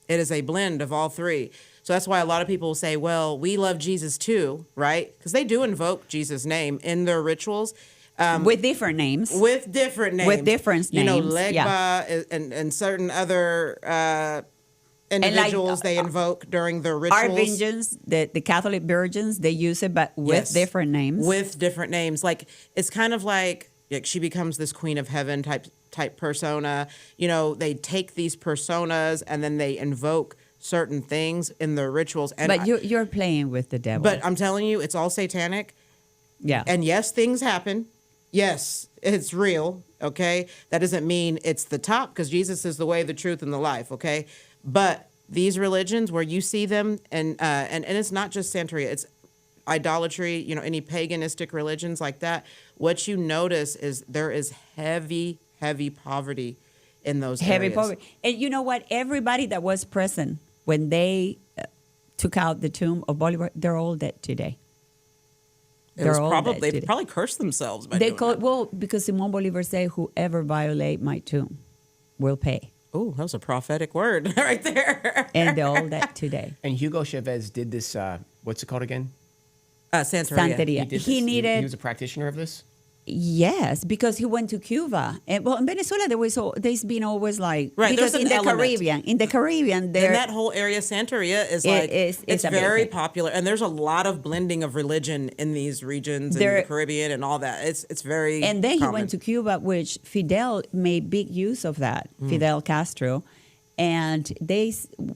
It is a blend of all 3. So that's why a lot of people say, well, we love Jesus too, right? Because they do invoke Jesus' name in their rituals. With different names. With different names. With different names, Legba yeah. and certain other individuals they invoke during their rituals. Our virgins, the Catholic virgins, they use it, but with Yes. different names. With different names. Like, it's kind of like she becomes this queen of heaven type persona. They take these personas and then they invoke certain things in their rituals. And but you're playing with the devil. But I'm telling you, it's all satanic. yeah. And yes, things happen. Yes, it's real, okay? That doesn't mean it's the top, because Jesus is the way, the truth, and the life, okay? But these religions where you see them, and it's not just Santeria, it's idolatry, any paganistic religions like that, what you notice is there is heavy, heavy poverty in those Heavy areas. poverty. And you know what? Everybody that was present when they took out the tomb of Bolivar, they're all dead today. They today. probably cursed themselves by They doing call that. well because Simón Bolívar said, "Whoever violate my tomb will pay." Oh, that was a prophetic word right there. And all that today. And Hugo Chavez did this. What's it called again? Santeria. Santeria. He did He this? needed. He was a practitioner of this. Yes, because he went to Cuba. And, well, in Venezuela, there's been always like Right, because there's in an the element. Caribbean, And there that whole area, Santeria, is It like is- it's it's very amazing. popular, and there's a lot of blending of religion in these regions in There- the Caribbean and all that. It's very and then he common. went to Cuba, which Fidel made big use of that. Fidel Castro, and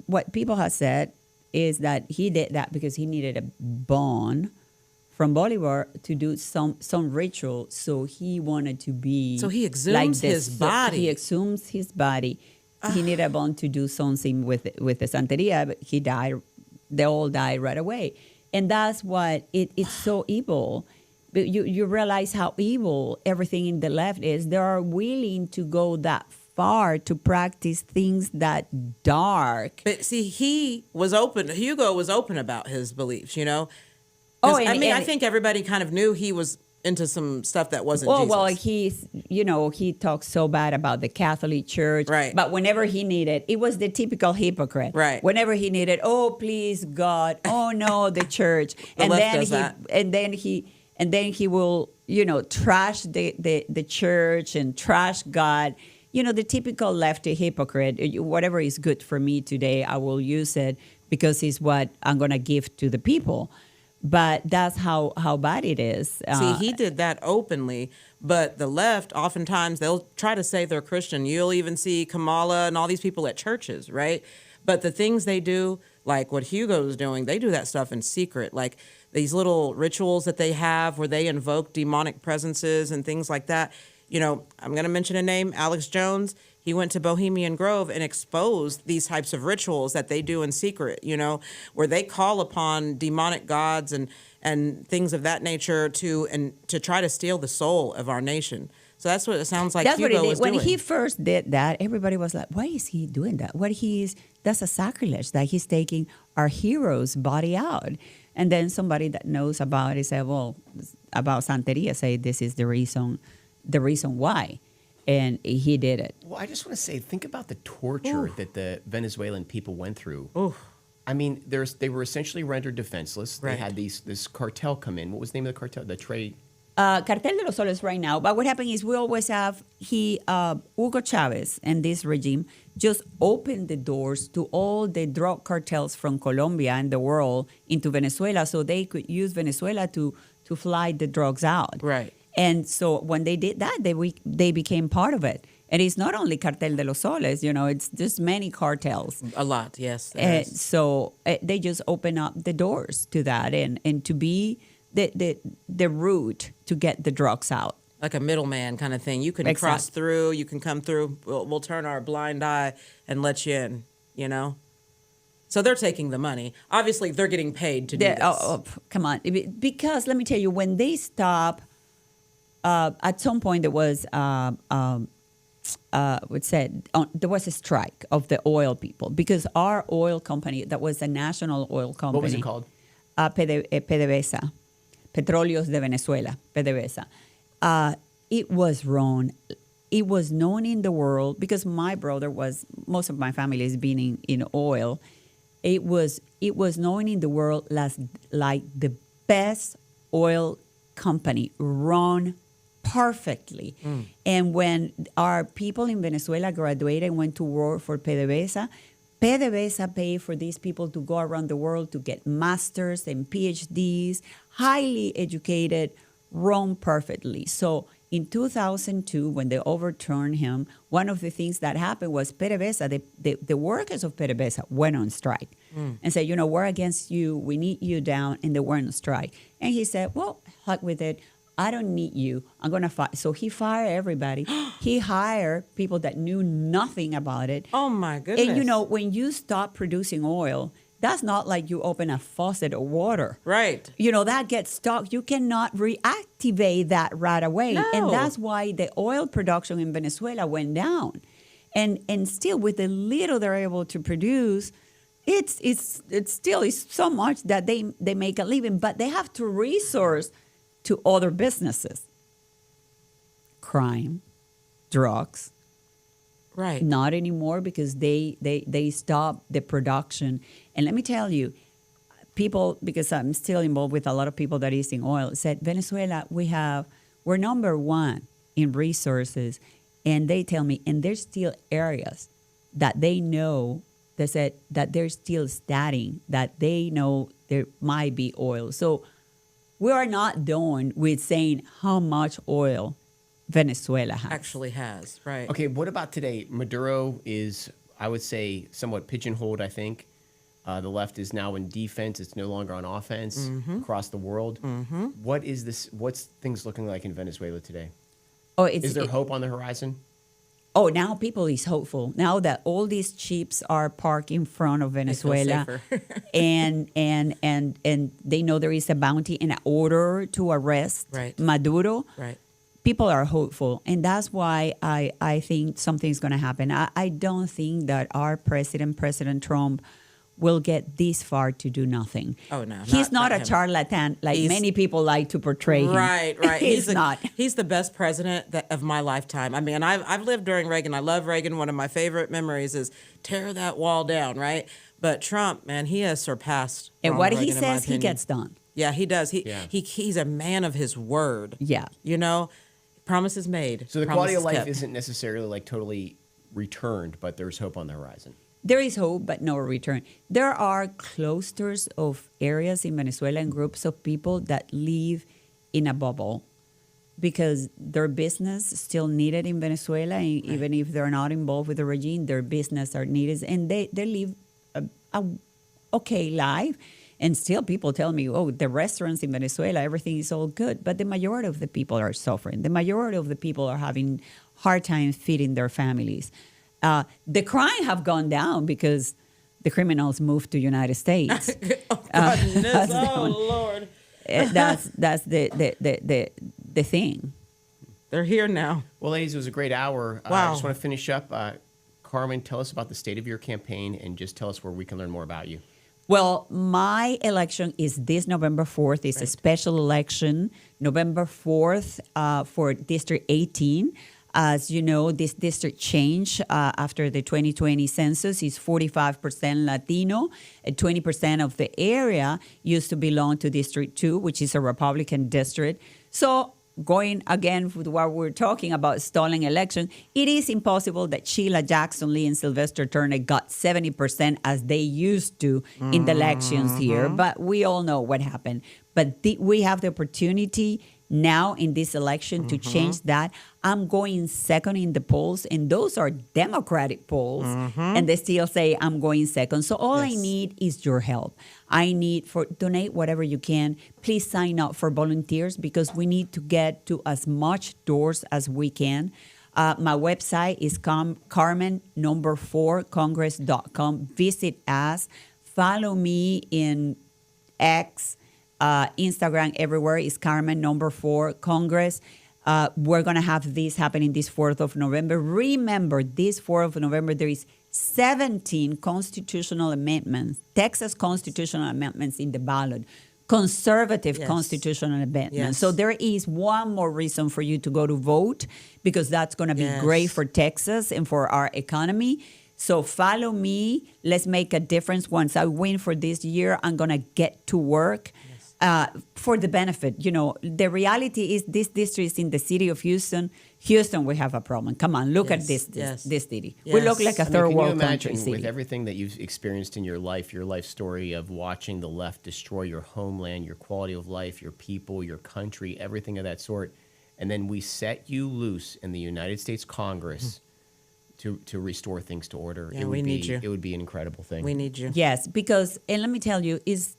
what people have said is that he did that because he needed a bond from Bolivar to do some ritual, so he wanted to be. So he exhumes his body. He exhumes his body. He needed a bond to do something with the Santeria, but he died. They all died right away, and that's what it's so evil. But you realize how evil everything in the left is. They are willing to go that far to practice things that dark. But see, Hugo was open about his beliefs, you know. Oh, 'Cause, and- I think everybody kind of knew he was into some stuff that wasn't Oh, Jesus. well, he talks so bad about the Catholic Church. Right. But whenever he needed, it was the typical hypocrite. Right. Whenever he needed, oh, please, God. Oh, no, the church. The left does that. And then he will, trash the church and trash God. The typical lefty hypocrite. Whatever is good for me today, I will use it because it's what I'm going to give to the people. But that's how bad it is. See, he did that openly, but the left, oftentimes, they'll try to say they're Christian. You'll even see Kamala and all these people at churches, right? But the things they do, like what Hugo's doing, they do that stuff in secret. Like these little rituals that they have where they invoke demonic presences and things like that. I'm going to mention a name, Alex Jones. He went to Bohemian Grove and exposed these types of rituals that they do in secret, where they call upon demonic gods and things of that nature to try to steal the soul of our nation. So that's what it sounds like That's what he Hugo did. was When doing. he first did that, everybody was like, why is he doing that? That's a sacrilege, that he's taking our hero's body out. And then somebody that knows about it said, well, about Santeria, say this is the reason why. And he did it. Well, I just want to say, think about the torture that the Venezuelan people went through. Oof. I mean, they were essentially rendered defenseless. They Right. had this cartel come in. What was the name of the cartel? The trade. Cartel de los Soles right now. But what happened is we always have Hugo Chavez and this regime just opened the doors to all the drug cartels from Colombia and the world into Venezuela, so they could use Venezuela to fly the drugs out. Right. And so when they did that, they became part of it. And it's not only Cartel de los Soles, it's just many cartels. A lot, yes. there And is. so they just open up the doors to that and to be the route to get the drugs out. Like a middleman kind of thing. You can Exact. cross through, you can come through, we'll turn our blind eye and let you in, So they're taking the money. Obviously, they're getting paid to do this. Come on. Because let me tell you, when they stop, at some point there was, there was a strike of the oil people because our oil company, that was a national oil company. What was it called? PDVSA, Petróleos de Venezuela, PDVSA. It was wrong. It was known in the world because my brother most of my family has been in oil. It was known in the world as like the best oil company, run perfectly. And when our people in Venezuela graduated and went to work for PDVSA paid for these people to go around the world to get masters and PhDs, highly educated, run perfectly. So in 2002, when they overturned him, one of the things that happened was PDVSA, the workers of PDVSA went on strike and said, we're against you. We need you down. And they went on strike. And he said, well, heck with it. I don't need you. I'm going to fire. So he fired everybody. He hired people that knew nothing about it. Oh, my goodness. And, when you stop producing oil, that's not like you open a faucet of water. Right. That gets stuck. You cannot reactivate that right away. No. And that's why the oil production in Venezuela went down. And still, with the little they're able to produce, it's still so much that they make a living. But they have to resource to other businesses. Crime, drugs, Right. Not anymore because they stopped the production. And let me tell you, people, because I'm still involved with a lot of people that is in oil, said Venezuela, we're number one in resources, and they tell me, and there's still areas that they know, they said that they're still studying, that they know there might be oil. So we are not done with saying how much oil Venezuela has. Actually has, right. Okay, what about today? Maduro is, I would say, somewhat pigeonholed, I think. The left is now in defense. It's no longer on offense across the world. What is this? What's things looking like in Venezuela today? Oh, Is there hope on the horizon? Oh, now people is hopeful. Now that all these ships are parked in front of Venezuela, safer. and they know there is a bounty and an order to arrest Right. Maduro. Right. People are hopeful, and that's why I think something's going to happen. I don't think that our President Trump, will get this far to do nothing. Oh, no, he's not a him. charlatan like He's- many people like to portray him. Right. he's not. He's the best president of my lifetime. I mean, I've lived during Reagan. I love Reagan. One of my favorite memories is tear that wall down, right? But Trump, man, he has surpassed. And Ronald what Reagan, he in my says, he opinion. gets done. Yeah, he does. Yeah. He's a man of his word. Yeah. You know, promises made. So the quality of promises life kept. isn't necessarily like totally returned, but there's hope on the horizon. There is hope, but no return. There are clusters of areas in Venezuela and groups of people that live in a bubble because their business still needed in Venezuela, and even if they're not involved with the regime, their business are needed, and they live a okay life. And still people tell me, oh, the restaurants in Venezuela, everything is all good. But the majority of the people are suffering. The majority of the people are having hard time feeding their families. The crime have gone down because the criminals moved to United States. Goodness, that's oh down. Lord, That's the thing. they're here now. Well, ladies, it was a great hour. I Wow. just want to finish up. Carmen, tell us about the state of your campaign and just tell us where we can learn more about you. Well, my election is this November 4th. It's a special election, November 4th for District 18. As you know, this district changed after the 2020 census. It's 45% Latino. 20% of the area used to belong to District 2, which is a Republican district. So going again with what we're talking about, stolen election, it is impossible that Sheila Jackson Lee and Sylvester Turner got 70% as they used to in the elections here. But we all know what happened. But we have the opportunity now in this election to change that. I'm going second in the polls, and those are Democratic polls, and they still say I'm going second. So all I Yes. need is your help. I need for donate whatever you can. Please sign up for volunteers because we need to get to as much doors as we can. My website is Carmen4Congress.com. Visit us. Follow me in X, Instagram, everywhere is Carmen4Congress. We're going to have this happening this 4th of November. Remember, this 4th of November, there is 17 constitutional amendments, Texas constitutional amendments in the ballot, conservative Yes. constitutional amendments. Yes. So there is one more reason for you to go to vote because that's going to be Yes. great for Texas and for our economy. So follow me. Let's make a difference. Once I win for this year, I'm going to get to work. For the benefit. You know, the reality is this district is in the city of Houston. Houston, we have a problem. Come on, look at Yes, this city. yes. We look like a I mean, third Can you world imagine country with city. everything that you've experienced in your life story of watching the left destroy your homeland, your quality of life, your people, your country, everything of that sort, and then we set you loose in the United States Congress to restore things to order. Yeah, it would we need be, you. It would be an incredible thing. We need you. Yes, because, and let me tell you, is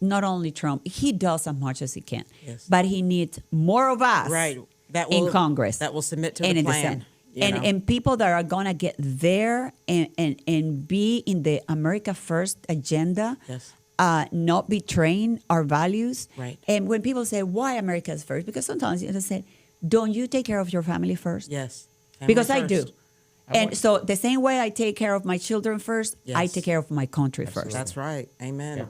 not only Trump, he does as much as he can, Yes. but he needs more of us Right. That in will, Congress. that will submit to and the in the plan. Senate. you know? And people that are going to get there and be in the America First agenda, Yes. not betraying our values. Right. And when people say, why America's first? Because sometimes they say, don't you take care of your family first? Yes. Family Because I do. first. And so the same way I take care of my children first, I Yes. take care of my country first. That's right. Amen. Yeah.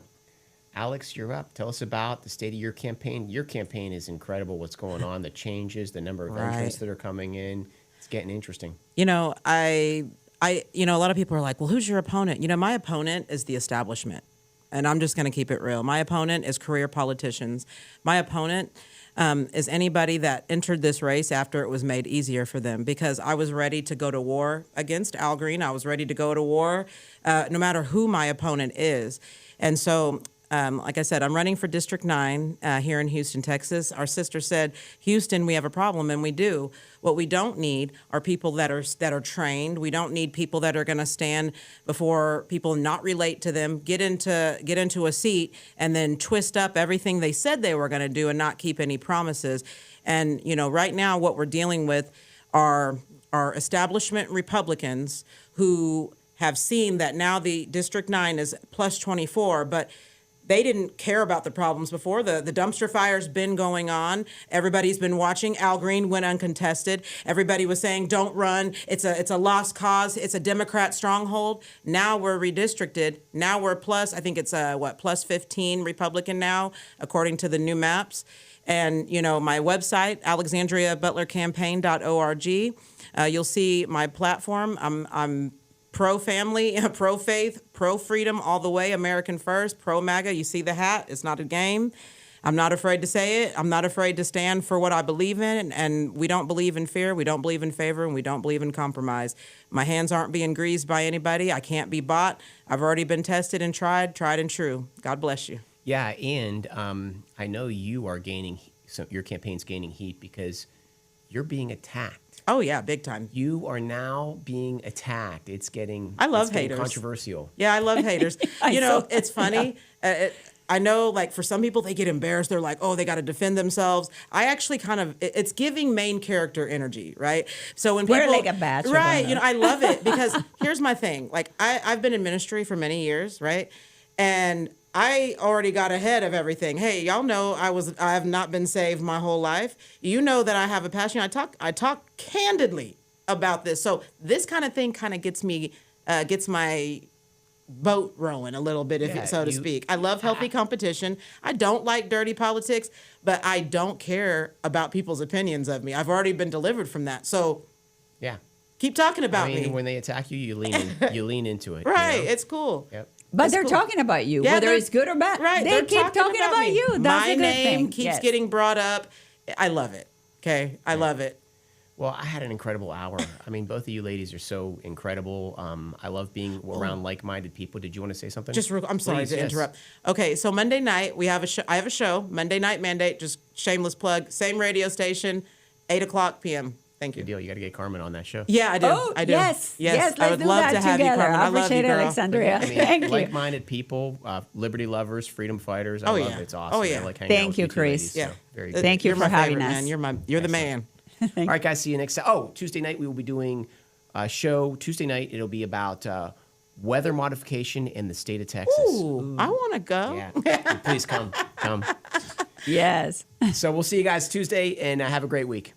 Alex, you're up. Tell us about the state of your campaign. Your campaign is incredible. What's going on, the changes, the number of entrants Right. that are coming in, It's getting interesting. You know, a lot of people are like, well, who's your opponent? You know, my opponent is the establishment. And I'm just going to keep it real. My opponent is career politicians. My opponent is anybody that entered this race after it was made easier for them, because I was ready to go to war against Al Green. I was ready to go to war no matter who my opponent is. And so, like I said, I'm running for District 9 here in Houston, Texas. Our sister said, Houston, we have a problem, and we do. What we don't need are people that are trained. We don't need people that are going to stand before people, not relate to them, get into a seat, and then twist up everything they said they were going to do and not keep any promises. And, you know, right now what we're dealing with are establishment Republicans who have seen that now the District 9 is plus 24, but they didn't care about the problems before. The dumpster fire's been going on. Everybody's been watching. Al Green went uncontested. Everybody was saying, don't run. It's a lost cause. It's a Democrat stronghold. Now we're redistricted. Now we're plus, I think it's plus 15 Republican now, according to the new maps. And, you know, my website, alexandriabutlercampaign.org. You'll see my platform. I'm pro-family, pro-faith, pro-freedom all the way, American first, pro-MAGA. You see the hat. It's not a game. I'm not afraid to say it. I'm not afraid to stand for what I believe in, and we don't believe in fear. We don't believe in favor, and we don't believe in compromise. My hands aren't being greased by anybody. I can't be bought. I've already been tested and tried and true. God bless you. Yeah, and I know you are your campaign's gaining heat because you're being attacked. Oh, yeah, big time. You are now being attacked. It's getting haters. Controversial. Yeah, I love haters. It's funny. I know, like, for some people, they get embarrassed. They're like, oh, they got to defend themselves. I actually it's giving main character energy, right? So when people... Wear like a badge. Right. You know, I love it because here's my thing. Like, I've been in ministry for many years, right? And I already got ahead of everything. Hey, y'all know I have not been saved my whole life. You know that I have a passion. I talk candidly about this. So this kind of thing kind of gets my boat rowing a little bit, so to speak. I love healthy competition. I don't like dirty politics, but I don't care about people's opinions of me. I've already been delivered from that. So yeah, keep talking about me. When they attack you, you lean into it. Right. You know? It's cool. Yep. But they're talking about you, Yeah, whether it's good or bad. Right. They keep talking about me. you. That's my a good name thing. keeps Yes. getting brought up. I love it. Okay. I love it. Well, I had an incredible hour. I mean, both of you ladies are so incredible. I love being around like-minded people. Did you want to say something? I'm sorry to interrupt. Okay, so Monday night we have I have a show. Monday Night Mandate. Just shameless plug. Same radio station, 8:00 p.m. Thank you. Good deal. You got to get Carmen on that show. Yeah, I do. Oh, I do. yes. I Let's would do love that to have you, together. Carmen. I I love you, appreciate it, girl. Alexandria. I mean, Thank you. like-minded people, liberty lovers, freedom fighters. I love it. It's awesome. Oh, yeah. I like hanging out Thank with you, two Chris. ladies, so Yeah. very good. Thank you You're for my having favorite, us. Man. You're the man. All right, guys. See you next time. Oh, Tuesday night we will be doing a show. Tuesday night it'll be about weather modification in the state of Texas. Ooh, I want to go. Yeah. Please come. Yes. So we'll see you guys Tuesday, and have a great week.